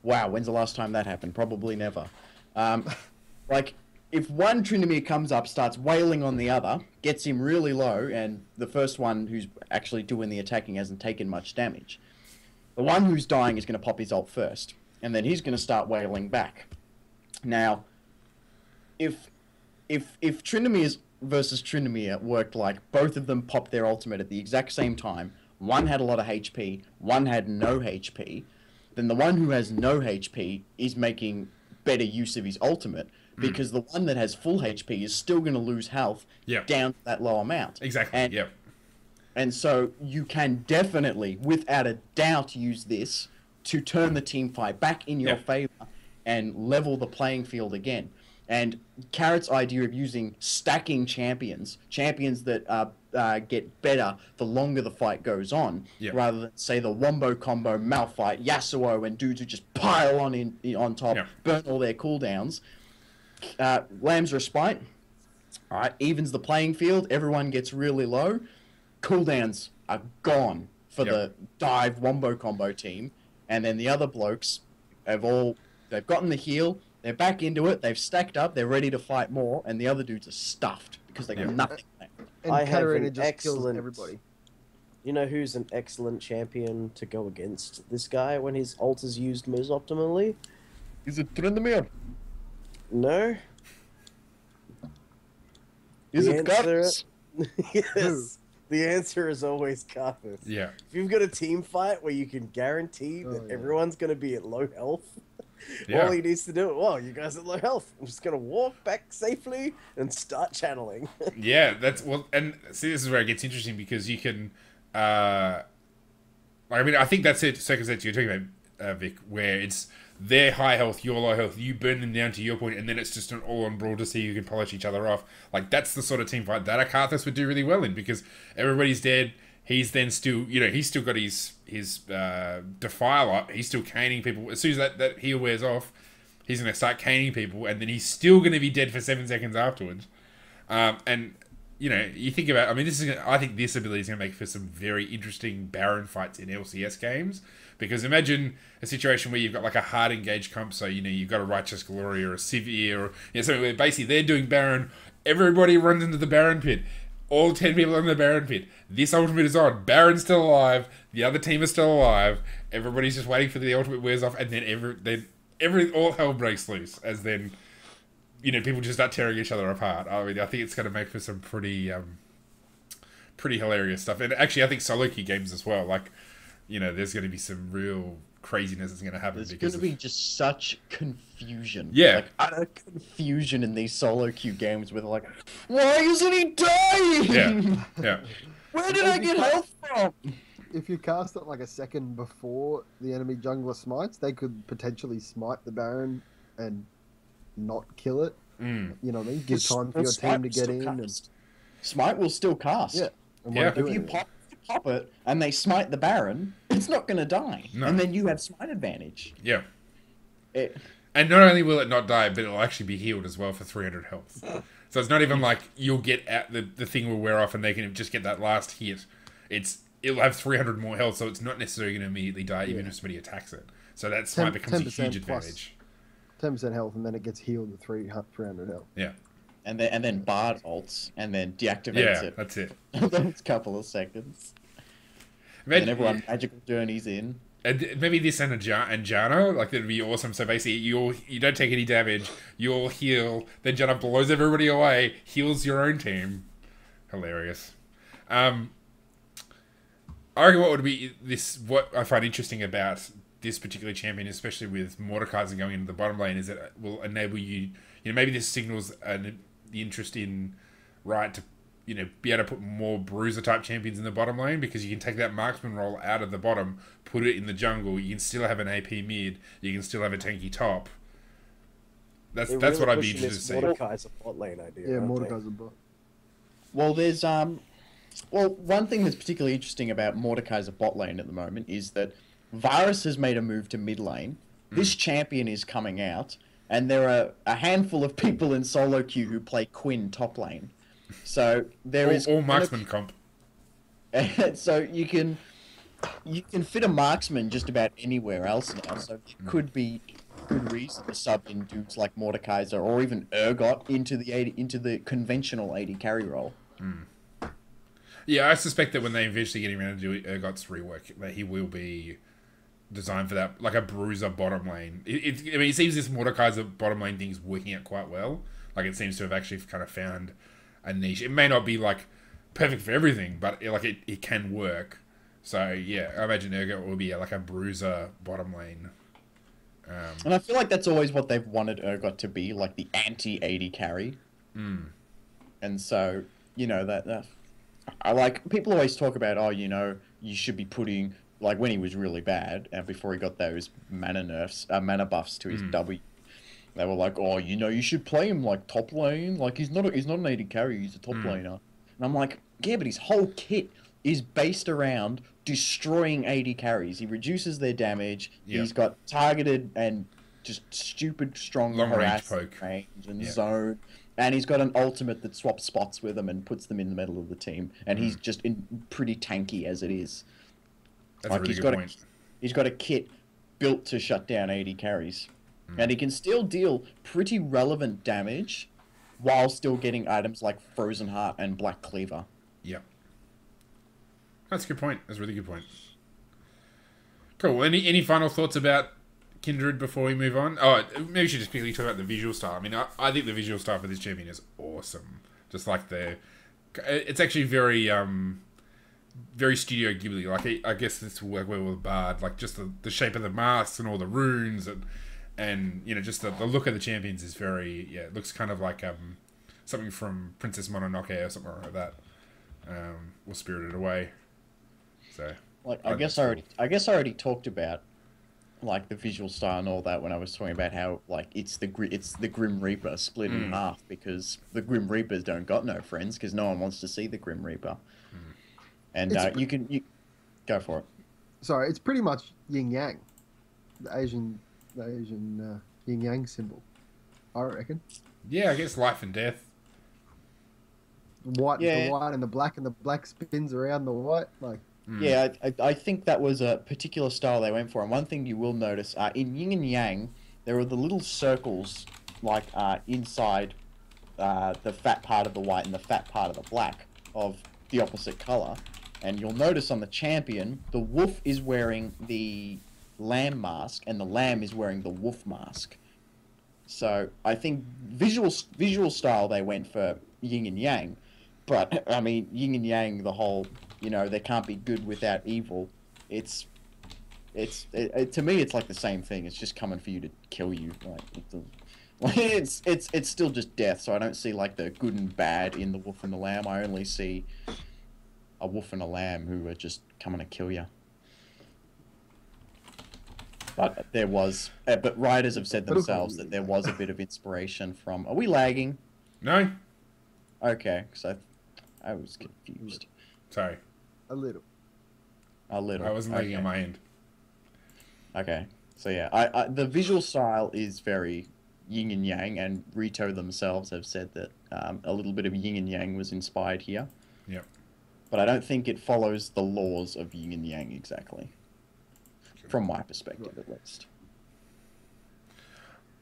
Wow, when's the last time that happened? Probably never. Like, if one Tryndamere comes up, starts wailing on the other, gets him really low, and the first one who's actually doing the attacking hasn't taken much damage, the one who's dying is going to pop his ult first, and then he's going to start wailing back. Now, if Tryndamere's versus Tryndamere worked like both of them popped their ultimate at the exact same time, one had a lot of HP, one had no HP, then the one who has no HP is making better use of his ultimate, because the one that has full HP is still going to lose health down to that low amount. Exactly, And so you can definitely, without a doubt, use this to turn the team fight back in your favor and level the playing field again. And Carrot's idea of using stacking champions that get better the longer the fight goes on, rather than, say, the Wombo combo, Malphite, Yasuo, and dudes who just pile on top, burn all their cooldowns. Lamb's Respite, alright, evens the playing field, everyone gets really low, cooldowns are gone for the dive Wombo combo team, and then the other blokes have all they've gotten the heal, they're back into it, they've stacked up, they're ready to fight more, and the other dudes are stuffed because they got nothing. And I have Katarina an just kills excellent- everybody. You know who's an excellent champion to go against this guy when his ult is used most optimally? Is it Tryndamere? No. Is The it answer- Garstone? Yes. The answer is always Carthus. Yeah. If you've got a team fight where you can guarantee that yeah. everyone's going to be at low health, Yeah. all he needs to do, well, you guys are at low health. I'm just going to walk back safely and start channeling. Yeah, that's well, and see, this is where it gets interesting because you can, I mean, I think that's it. Circumstance you're talking about, Vic, where it's their high health, your low health, you burn them down to your point, and then it's just an all-on brawl to see who can polish each other off. Like that's the sort of team fight that Akarthus would do really well in because everybody's dead. He's then still, he's still got his defiler. He's still caning people. As soon as that heal wears off, he's going to start caning people, and then he's still going to be dead for 7 seconds afterwards. And you think about. I mean, I think this ability is going to make for some very interesting Baron fights in LCS games. Because imagine a situation where you've got like a hard engaged comp, so you've got a Righteous Glory or a Sivir or something where basically they're doing Baron. Everybody runs into the Baron pit. All 10 people in the Baron pit. This ultimate is on. Baron's still alive. The other team is still alive. Everybody's just waiting for the ultimate wears off, and then every all hell breaks loose as then people just start tearing each other apart. I mean, I think it's going to make for some pretty hilarious stuff. And actually, I think solo queue games as well. Like, there's going to be some real craziness that's going to happen. There's going to be just such confusion. Yeah. Like, utter confusion in these solo queue games with like, why isn't he dying? Yeah. Where did I get health from? If you cast it like a second before the enemy jungler smites, they could potentially smite the Baron and not kill it. Mm. You know what I mean? Give time for your team to get in. And, Smite will still cast. yeah. And Yeah. won't do If you anything. pop it and they smite the Baron, it's not going to die. No. And then you have smite advantage. Yeah. It, And not only will it not die, but it'll actually be healed as well for 300 health. So it's not even like you'll get at the thing will wear off and they can just get that last hit. It'll have 300 more health, so it's not necessarily going to immediately die, even if somebody attacks it. So that smite becomes a 10% huge plus. advantage. 10% health, and then it gets healed to 300 health. Yeah. and then Bard ults and then deactivates Yeah, it. that's it. Those couple of seconds. Imagine, And everyone magical journeys in. and maybe this and Janna, like that'd be awesome. So basically, you don't take any damage, you'll heal, then Janna blows everybody away, heals your own team. Hilarious. I reckon what would be what I find interesting about this particular champion, especially with Mordekaiser going into the bottom lane, is that it will enable you, maybe this signals the interest in Riot to, be able to put more bruiser type champions in the bottom lane because you can take that marksman role out of the bottom, put it in the jungle. You can still have an AP mid. You can still have a tanky top. That's what I'd be interested to see. Mordekaiser's bot lane idea. Yeah, aren't they? Mordekaiser's a bot. Well, there's one thing that's particularly interesting about Mordekaiser bot lane at the moment is that Varus has made a move to mid lane. This champion is coming out, and there are a handful of people in solo queue who play Quinn top lane. So there is All marksman comp. so you can fit a marksman just about anywhere else now. So it could be good reason to sub in dudes like Mordekaiser or even Urgot into the conventional AD carry role. Yeah, I suspect that when they eventually get around to do Urgot's rework, that he will be designed for that, like a bruiser bottom lane. It seems this Mordekaiser bottom lane thing is working out quite well. Like, it seems to have actually kind of found a niche. It may not be, like, perfect for everything, but, it can work. So, yeah, I imagine Urgot will be, like, a bruiser bottom lane. And I feel like that's always what they've wanted Urgot to be, like the anti-AD carry. And so, that I like, people always talk about, you should be putting, like when he was really bad, and before he got those mana buffs to his W, they were like, you should play him like top lane, like he's not an AD carry, he's a top laner. And I'm like, yeah, but his whole kit is based around destroying AD carries. He reduces their damage. Yep. He's got targeted and just stupid strong Long range harass poke. range and Yep. zone. And he's got an ultimate that swaps spots with them and puts them in the middle of the team. And he's just pretty tanky as it is. That's a really good point. He's got a kit built to shut down AD carries. And he can still deal pretty relevant damage while still getting items like Frozen Heart and Black Cleaver. Yep. That's a good point. That's a really good point. Cool. Any final thoughts about Kindred before we move on? Oh, maybe we should just quickly talk about the visual style. I mean, I think the visual style for this champion is awesome. Just like it's actually very very Studio Ghibli. Like I guess this will work well with Bard. Like just the shape of the masks and all the runes and you know just the look of the champions is very it looks kind of like something from Princess Mononoke or something like that. Or Spirited Away. So like I guess I already talked about like the visual style and all that when I was talking about how like it's the Grim Reaper split in half because the Grim Reapers don't got no friends because no one wants to see the Grim Reaper. And you go for it. Sorry, it's pretty much yin yang, the Asian yin yang symbol, I reckon. Yeah, I guess life and death. White is the white and the black spins around the white. Like yeah, I think that was a particular style they went for. And one thing you will notice in yin and yang, there are the little circles like inside the fat part of the white and the fat part of the black of the opposite color. And you'll notice on the champion, the wolf is wearing the lamb mask, and the lamb is wearing the wolf mask. So I think visual style they went for yin and yang, but I mean yin and yang, the whole they can't be good without evil. It's to me it's like the same thing. It's just coming for you to kill you. Like it's still just death. So I don't see like the good and bad in the wolf and the lamb. I only see a wolf and a lamb who are just coming to kill you. But there was, but writers have said themselves that there was a bit of inspiration from. Are we lagging? No. Okay, because I was confused. Sorry. a little. A little. I wasn't lagging on my end. Okay, so yeah, the visual style is very yin and yang, and Rito themselves have said that a little bit of yin and yang was inspired here. Yep. But I don't think it follows the laws of yin and yang exactly, from my perspective at least.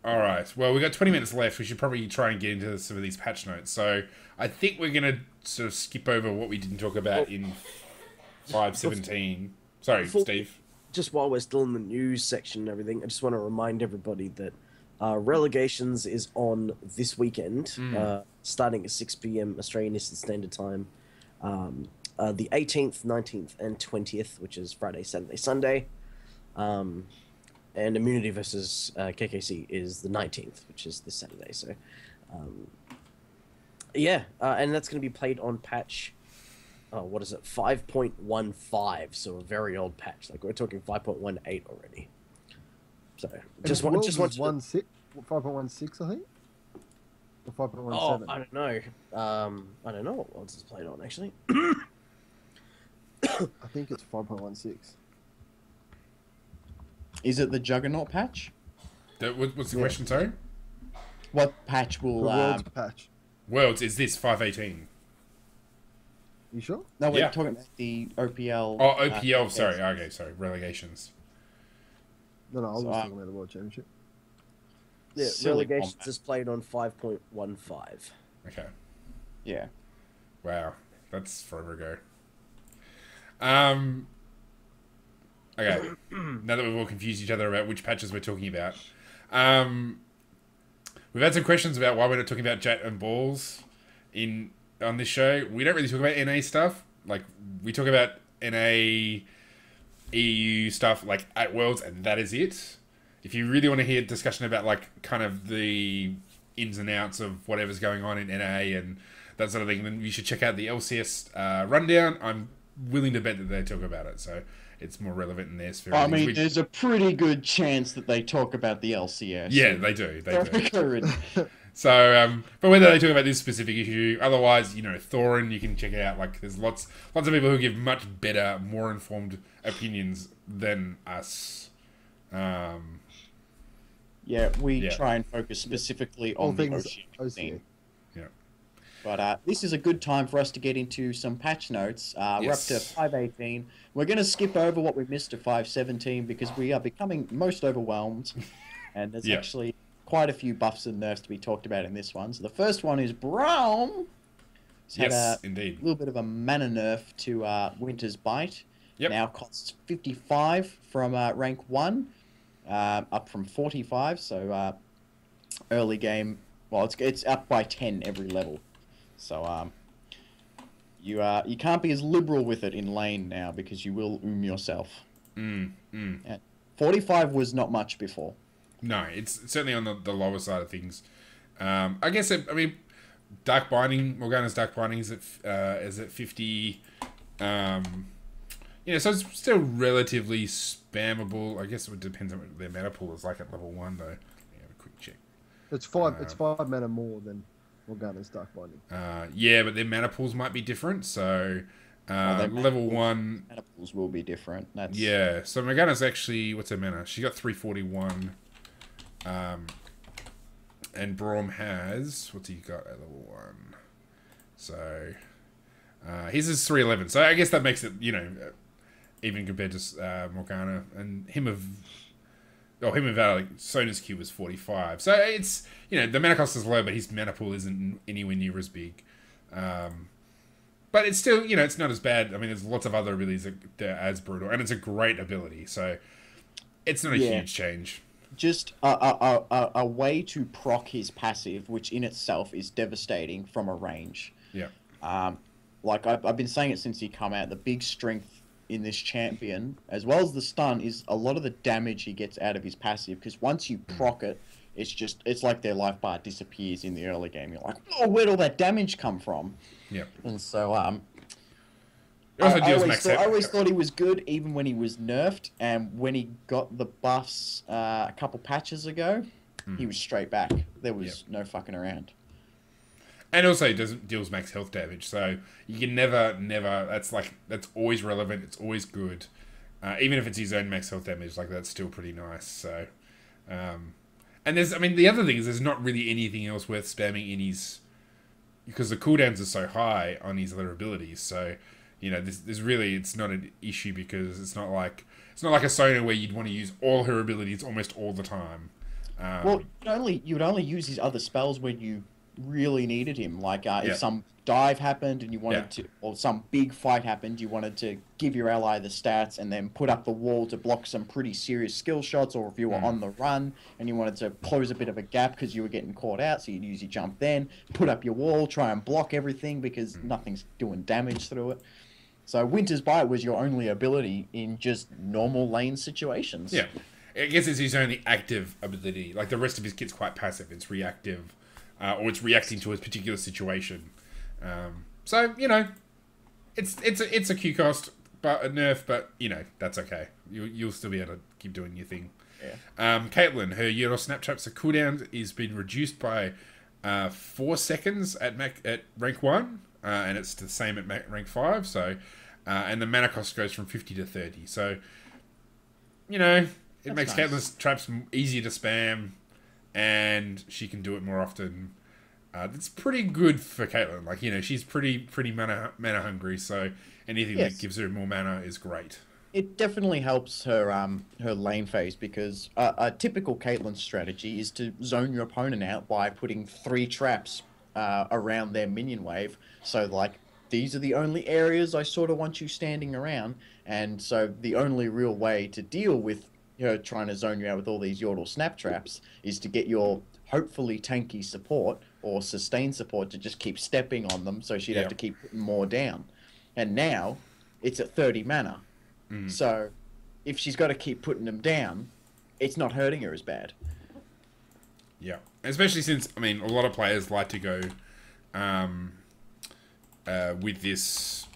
All right. Well, we've got 20 minutes left. We should probably try and get into some of these patch notes. So I think we're going to sort of skip over what we didn't talk about in 5.17. Sorry, Steve. Just while we're still in the news section and everything, I just want to remind everybody that Relegations is on this weekend, starting at 6 p.m. Australian Eastern Standard Time. The 18th, 19th, and 20th, which is Friday, Saturday, Sunday. And Immunity versus KKC is the 19th, which is this Saturday. So, and that's going to be played on patch, what is it, 5.15, so a very old patch. Like, we're talking 5.18 already. So, just want to... 5.16, I think? Or 5.17? Oh, I don't know. I don't know what worlds it's played on, actually. I think it's 5.16. Is it the Juggernaut patch? What's the question, sorry? What patch will... The Worlds patch. Worlds, is this 5.18? You sure? No, we're talking about the OPL... Oh, OPL, sorry. Okay, sorry. Relegations. No, I was talking about the World Championship. Yeah, Silly Relegations combat. is played on 5.15. Okay. Yeah. Wow. That's forever ago. Okay. Now that we've all confused each other about which patches we're talking about. We've had some questions about why we're not talking about Jat and Balls on this show. We don't really talk about NA stuff. Like, we talk about NA, EU stuff, like, at Worlds, and that is it. If you really want to hear discussion about, like, kind of the ins and outs of whatever's going on in NA and that sort of thing, then you should check out the LCS rundown. I'm willing to bet that they talk about it, so it's more relevant in their sphere. I mean, there's a pretty good chance that they talk about the LCS. Yeah, they do. They do. So, but whether they talk about this specific issue, otherwise, Thorin, you can check out. Like, there's lots of people who give much better, more informed opinions than us. Yeah, we try and focus specifically on the Oceania thing. Yeah. But this is a good time for us to get into some patch notes. We're up to 5.18. We're going to skip over what we missed at 5.17 because we are becoming most overwhelmed. and there's Yeah. actually quite a few buffs and nerfs to be talked about in this one. So the first one is Braum. He's had Yes, a indeed. little bit of a mana nerf to Winter's Bite. Yep. Now costs 55 from rank 1, up from 45. So early game, well, it's up by 10 every level. So you can't be as liberal with it in lane now because you will yourself. And 45 was not much before. No, it's certainly on the lower side of things. I guess I mean, Dark Binding, Morgana's Dark Binding is at 50. You know, so it's still relatively spammable. I guess it depends on what their mana pool is like at level 1, though. Let me have a quick check. It's five mana more than Morgana's Dark Binding. Yeah, but their mana pools might be different. So level 1 Mana pools will be different. That's... Yeah, so Morgana's actually, what's her mana? She got 341. And Braum has, what's he got at level 1? So his is 311. So I guess that makes it, you know, even compared to Morgana, and him of Sona's Q was 45. So it's, you know, the mana cost is low, but his mana pool isn't anywhere near as big. But it's still, you know, it's not as bad. I mean, there's lots of other abilities that are as brutal, and it's a great ability. So it's not a huge change. Just a way to proc his passive, which in itself is devastating from a range. Yeah. Like I've been saying it since he come out. The big strength in this champion, as well as the stun, is a lot of the damage he gets out of his passive. Because once you proc it, it's like their life bar disappears in the early game. You're like, oh, where'd all that damage come from? Yeah. And so It also deals I always thought he was good, even when he was nerfed. And when he got the buffs a couple patches ago, he was straight back. There was no fucking around. And also, it deals max health damage, so you can never. That's always relevant. It's always good, even if it's his own max health damage. Like that's still pretty nice. So, and the other thing is there's not really anything else worth spamming in his, because the cooldowns are so high on his other abilities. So, you know, there's really, it's not an issue because it's not like a Sona where you'd want to use all her abilities almost all the time. Well, you would only use his other spells when you really needed him. Like if some dive happened and you wanted to, or some big fight happened, you wanted to give your ally the stats and then put up the wall to block some pretty serious skill shots, or if you were on the run and you wanted to close a bit of a gap because you were getting caught out, so you'd use your jump then, put up your wall, try and block everything because nothing's doing damage through it. So Winter's Bite was your only ability in just normal lane situations. Yeah. I guess it's his only active ability. Like the rest of his kit's quite passive. It's reactive. Or it's reacting to a particular situation. So, you know, it's a Q cost, but a nerf, but, you know, that's okay. You'll still be able to keep doing your thing. Yeah. Caitlyn, her Euro Snap Traps, the cooldown is been reduced by 4 seconds at rank 1, and it's the same at rank 5, so, and the mana cost goes from 50 to 30. So, you know, it makes nice. Caitlyn's traps easier to spam, and she can do it more often. That's pretty good for Caitlyn. Like, you know, she's pretty mana hungry, so anything that gives her more mana is great. It definitely helps her her lane phase, because a typical Caitlyn strategy is to zone your opponent out by putting 3 traps around their minion wave. So, like, these are the only areas I sort of want you standing around, and so the only real way to deal with trying to zone you out with all these Yordle snap traps is to get your hopefully tanky support or sustained support to just keep stepping on them, so she'd have to keep putting more down. And now it's at 30 mana. So if she's got to keep putting them down, it's not hurting her as bad. Yeah. Especially since, I mean, a lot of players like to go with this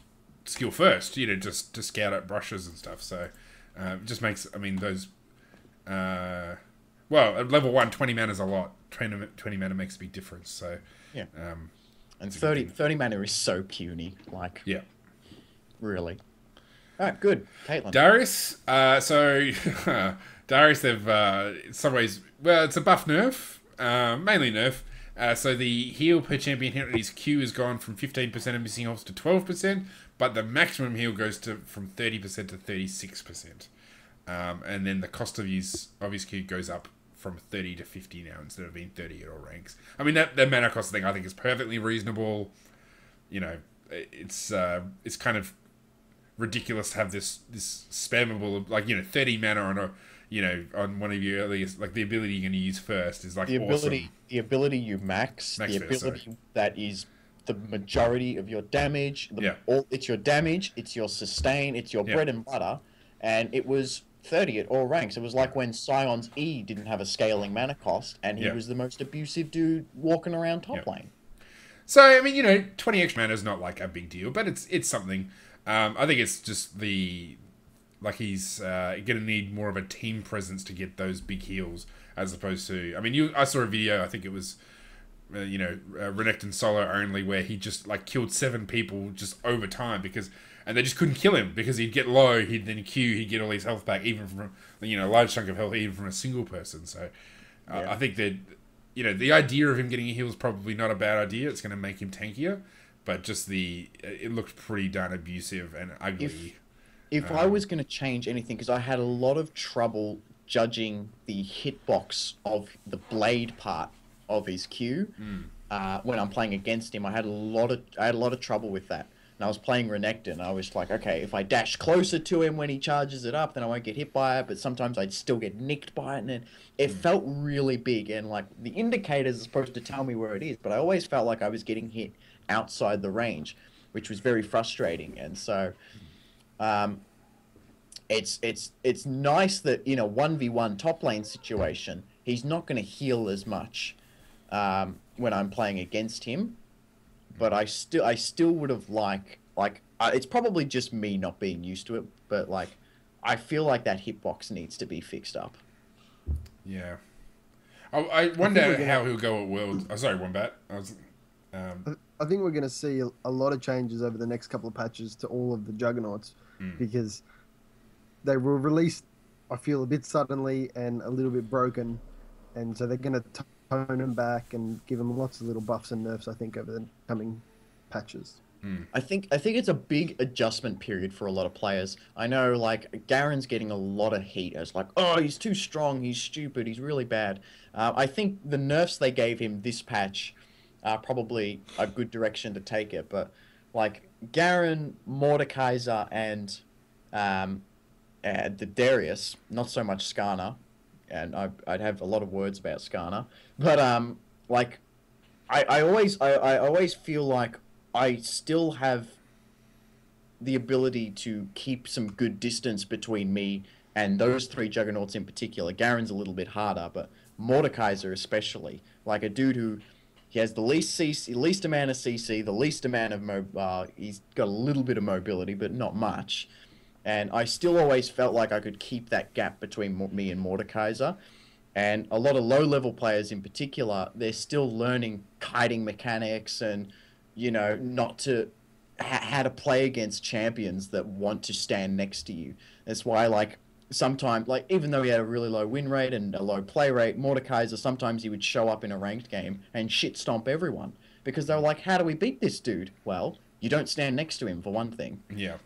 skill first, just to scout out brushes and stuff. So it just makes, I mean, those... well, at level 1, 20 mana is a lot. 20 mana makes a big difference. So yeah. And 30 mana is so puny. Like, really. All right, good. Caitlyn. Darius. Darius, they've, in some ways, well, it's a buff nerf. Mainly nerf. So the heal per champion hit on his Q has gone from 15% of missing health to 12%, but the maximum heal goes from 30% to 36%. And then the cost of his Q goes up from 30 to 50 now instead of being 30 at all ranks. I mean, that mana cost thing I think is perfectly reasonable. You know, it's kind of ridiculous to have this spammable, like, you know, 30 mana on a, you know, on one of your earliest, like, the ability you're going to use first is like awesome. The ability you max the first, ability that is the majority of your damage. It's your damage, it's your sustain, it's your bread and butter, and it was 30 at all ranks. It was like when Scion's E didn't have a scaling mana cost, and he was the most abusive dude walking around top lane. So, I mean, you know, 20 extra mana is not like a big deal, but it's something. I think it's just like he's going to need more of a team presence to get those big heals, as opposed to, I mean, I saw a video, I think it was, you know, Renekton solo only, where he just like killed 7 people just over time and they just couldn't kill him because he'd get low, he'd then Q, he'd get all his health back, even from, you know, a large chunk of health, even from a single person. So I think that, you know, the idea of him getting a heal is probably not a bad idea. It's going to make him tankier. But just it looked pretty darn abusive and ugly. If I was going to change anything, because I had a lot of trouble judging the hitbox of the blade part of his Q when I'm playing against him, I had a lot of trouble with that. And I was playing Renekton. I was like, okay, if I dash closer to him when he charges it up, then I won't get hit by it. But sometimes I'd still get nicked by it, and it felt really big. And like the indicators are supposed to tell me where it is, but I always felt like I was getting hit outside the range, which was very frustrating. And so it's nice that in a 1v1 top lane situation he's not going to heal as much when I'm playing against him, but I still would have it's probably just me not being used to it, but like I feel like that hitbox needs to be fixed up. Yeah, I wonder how he'll go at Worlds. Oh, sorry, Wombat. I think we're going to see a lot of changes over the next couple of patches to all of the Juggernauts, because they were released, I feel, a bit suddenly and a little bit broken, and so they're going to tone them back and give them lots of little buffs and nerfs, I think, over the coming patches. I think it's a big adjustment period for a lot of players. I know, like, Garen's getting a lot of heat. It's like, oh, he's too strong, he's stupid, he's really bad. I think the nerfs they gave him this patch are probably a good direction to take it, but like Garen, Mordekaiser, and the Darius, not so much Skarner, and I'd have a lot of words about Skarner, but like I always feel like I still have the ability to keep some good distance between me and those 3 Juggernauts in particular. Garen's a little bit harder, but Mordekaiser especially, like a dude who he has the least amount of CC, the least amount of he's got a little bit of mobility, but not much. And I still always felt like I could keep that gap between me and Mordekaiser. And a lot of low-level players in particular, they're still learning kiting mechanics and, you know, not to how to play against champions that want to stand next to you. That's why, like, sometimes, like, even though he had a really low win rate and a low play rate, Mordekaiser, sometimes he would show up in a ranked game and shit stomp everyone because they were like, how do we beat this dude? Well, you don't stand next to him, for one thing. Yeah.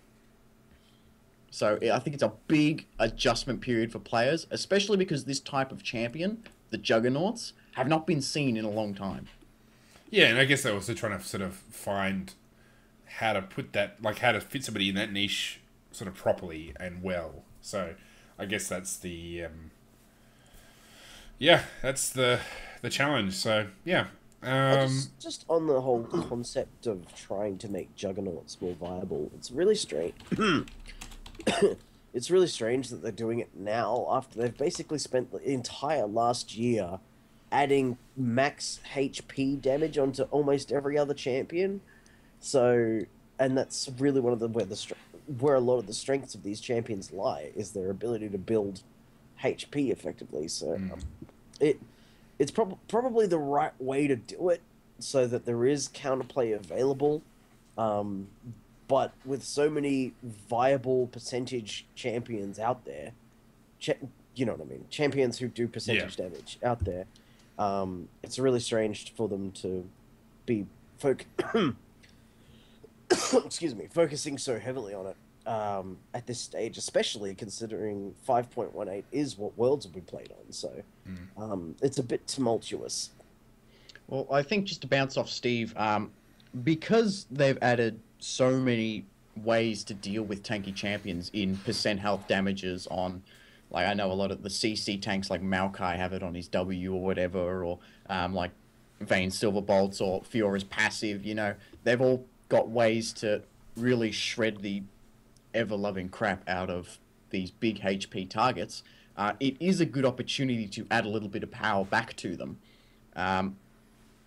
So I think it's a big adjustment period for players, especially because this type of champion, the Juggernauts, have not been seen in a long time. Yeah, and I guess they're also trying to sort of find how to put that, like how to fit somebody in that niche sort of properly and well. So I guess that's the that's the challenge. So yeah, just on the whole concept of trying to make Juggernauts more viable, it's really strange. It's really strange that they're doing it now after they've basically spent the entire last year adding max HP damage onto almost every other champion. So, and that's really one of the where a lot of the strengths of these champions lie, is their ability to build HP effectively. So it's probably the right way to do it so that there is counterplay available. But with so many viable percentage champions out there, you know what I mean? Champions who do percentage damage out there, it's really strange for them to be focusing so heavily on it at this stage, especially considering 5.18 is what Worlds will be played on. So It's a bit tumultuous. Well, I think just to bounce off Steve, because they've added so many ways to deal with tanky champions in percent health damages on, like I know a lot of the CC tanks like Maokai have it on his W or whatever, or like Vayne Silverbolts or Fiora's passive, they've all got ways to really shred the ever-loving crap out of these big HP targets. It is a good opportunity to add a little bit of power back to them. I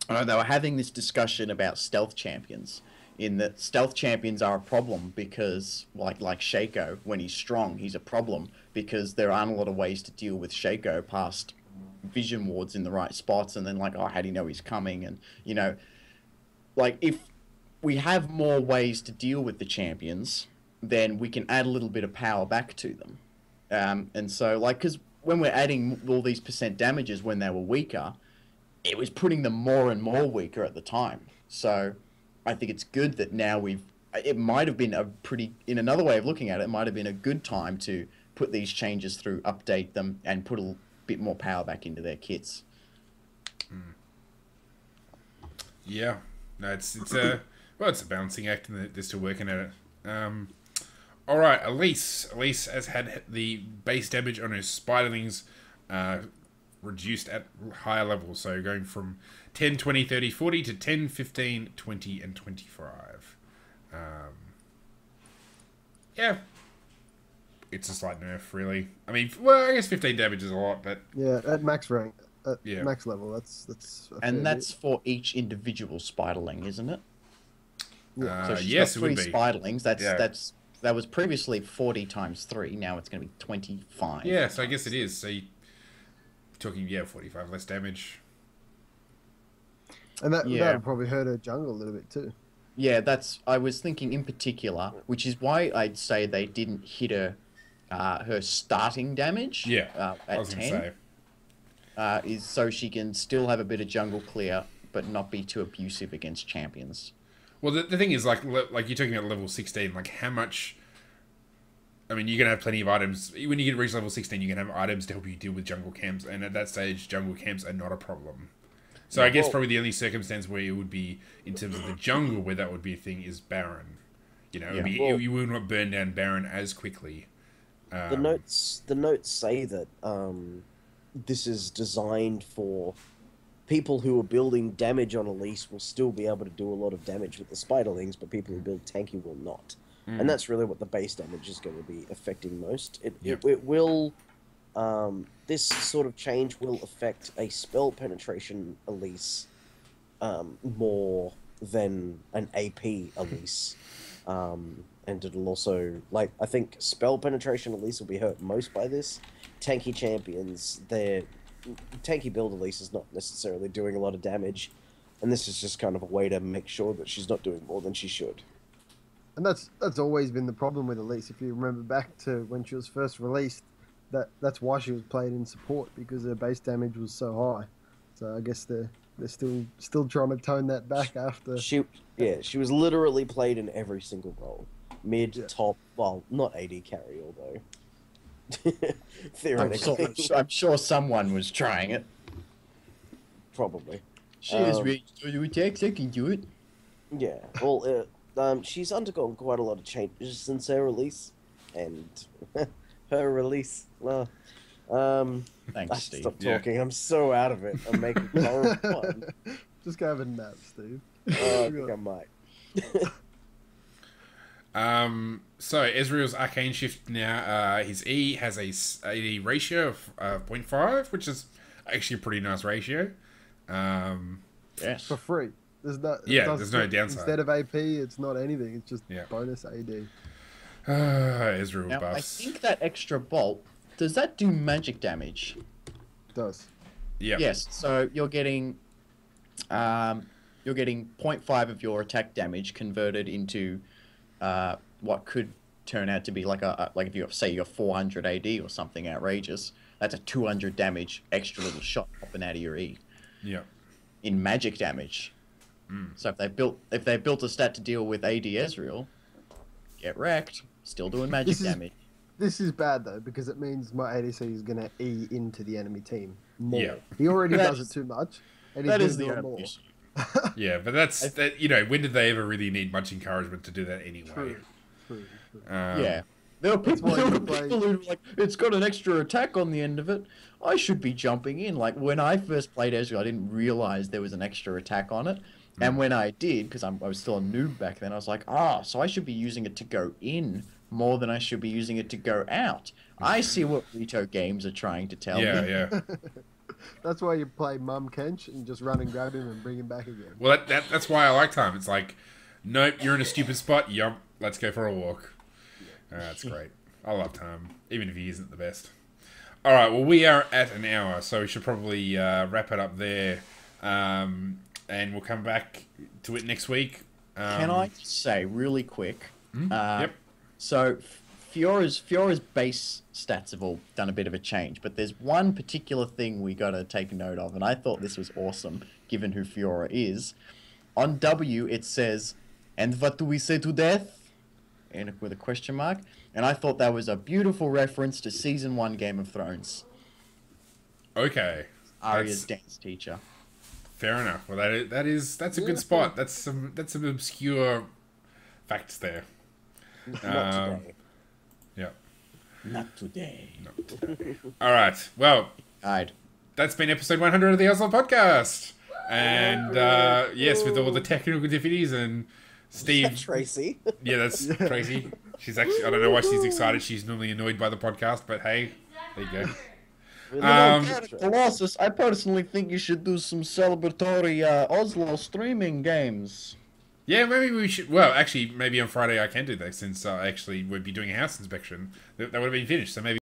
know they were having this discussion about stealth champions, in that stealth champions are a problem because, like Shaco, when he's strong, he's a problem because there aren't a lot of ways to deal with Shaco past vision wards in the right spots, and then how do you know he's coming? And, if we have more ways to deal with the champions, then we can add a little bit of power back to them. And so, because when we're adding all these percent damages when they were weaker, it was putting them more and more weaker at the time. So I think it's good that now it might have been in another way of looking at it, it might have been a good time to put these changes through, update them, and put a bit more power back into their kits. Yeah. No, it's a balancing act, and they're still working at it. All right, Elise. Elise has had the base damage on her spiderlings reduced at higher levels, so going from 10, 20, 30, 40 to 10, 15, 20, and 25. Yeah. It's a slight nerf, really. I mean, I guess 15 damage is a lot, but... Yeah, at max rank, max level, that's and that's for each individual spiderling, isn't it? Yeah. So she's yes, got 3 it would be. spiderlings, that was previously 40 times 3, now it's going to be 25. Yeah, so I guess it is. So you're talking, 45 less damage. And that would probably hurt her jungle a little bit too. Yeah, I was thinking in particular, which is why I'd say they didn't hit her starting damage. Yeah, at I was 10. going to say. Is so she can still have a bit of jungle clear, but not be too abusive against champions. Well, the thing is, like you're talking about level 16, how much... I mean, you're going to have plenty of items. When you reach level 16, you're going to have items to help you deal with jungle camps, and at that stage, jungle camps are not a problem. So I guess probably the only circumstance where it would be, in terms of the jungle, where that would be a thing, is Baron. You will not burn down Baron as quickly. The notes say that this is designed for people who are building damage on Elise will still be able to do a lot of damage with the spiderlings, but people who build tanky will not. And that's really what the base damage is going to be affecting most. It will... this sort of change will affect a spell penetration Elise more than an AP Elise. And it'll also... I think spell penetration Elise will be hurt most by this. Tanky champions, their tanky build Elise is not necessarily doing a lot of damage. And this is just kind of a way to make sure that she's not doing more than she should. And that's always been the problem with Elise. If you remember back to when she was first released, that's why she was played in support, because her base damage was so high. So I guess they're still trying to tone that back after. She was literally played in every single role, mid, top. Well, not AD carry, although theoretically, I'm sure someone was trying it. Probably. She is ready to do attacks. I can do it. Yeah. Well, she's undergone quite a lot of changes since her release, and her release. Well, thanks, I Steve. stop talking. Yeah. I'm so out of it. I'm making horrible fun. Just go have a nap, Steve. I think I might. So Ezreal's Arcane Shift now, his E has a AD ratio of 0.5, which is actually a pretty nice ratio. Yes. For free. There's no downside. Instead of AP, it's not anything. It's just bonus AD. Ezreal now, buffs. I think that extra bolt, does that do magic damage? It does. Yeah. Yes. So you're getting 0.5 of your attack damage converted into what could turn out to be like if you say you're 400 AD or something outrageous. That's a 200 damage extra little shot popping out of your E. Yeah. In magic damage. So if they built a stat to deal with AD Ezreal, get wrecked. Still doing magic damage. This is bad though because it means my ADC is gonna E into the enemy team more. Yeah. He already That does is- it too much, and That he's is gonna the do it only more. issue. Yeah, but that's that. You know, when did they ever really need much encouragement to do that anyway? True. Yeah. There were people, why there you were play- people who were like, it's got an extra attack on the end of it. I should be jumping in. Like, when I first played Ezreal, I didn't realize there was an extra attack on it. And when I did, because I was still a noob back then, I was like, so I should be using it to go in more than I should be using it to go out. I see what Rito games are trying to tell Yeah, me. yeah. That's why you play Mum Kench and just run and grab him and bring him back again. Well, that's why I like time. It's like, nope, you're in a stupid spot. Yup, let's go for a walk. That's great. I love time, even if he isn't the best. All right, well, we are at an hour, so we should probably wrap it up there. And we'll come back to it next week. Can I just say really quick? Yep. So Fiora's base stats have all done a bit of a change, but there's one particular thing we got to take note of, and I thought this was awesome, given who Fiora is. On W, it says, "And what do we say to death?" And with a question mark. And I thought that was a beautiful reference to Season 1 Game of Thrones. Okay. Arya's dance teacher. Fair enough. Well, that's a good spot. That's some obscure facts there. Not today. Yeah. Not today. All right. Well, Alright. that's been episode 100 of the OzLoL podcast. And yes, with all the technical difficulties and Steve. Tracy. Yeah, that's Tracy. She's actually, I don't know why she's excited. She's normally annoyed by the podcast, but hey, there you go. Really Colossus, I personally think you should do some celebratory OzLoL streaming games. Yeah, maybe we should. Well, actually, maybe on Friday I can do that since actually we'd be doing a house inspection. That would have been finished, so maybe.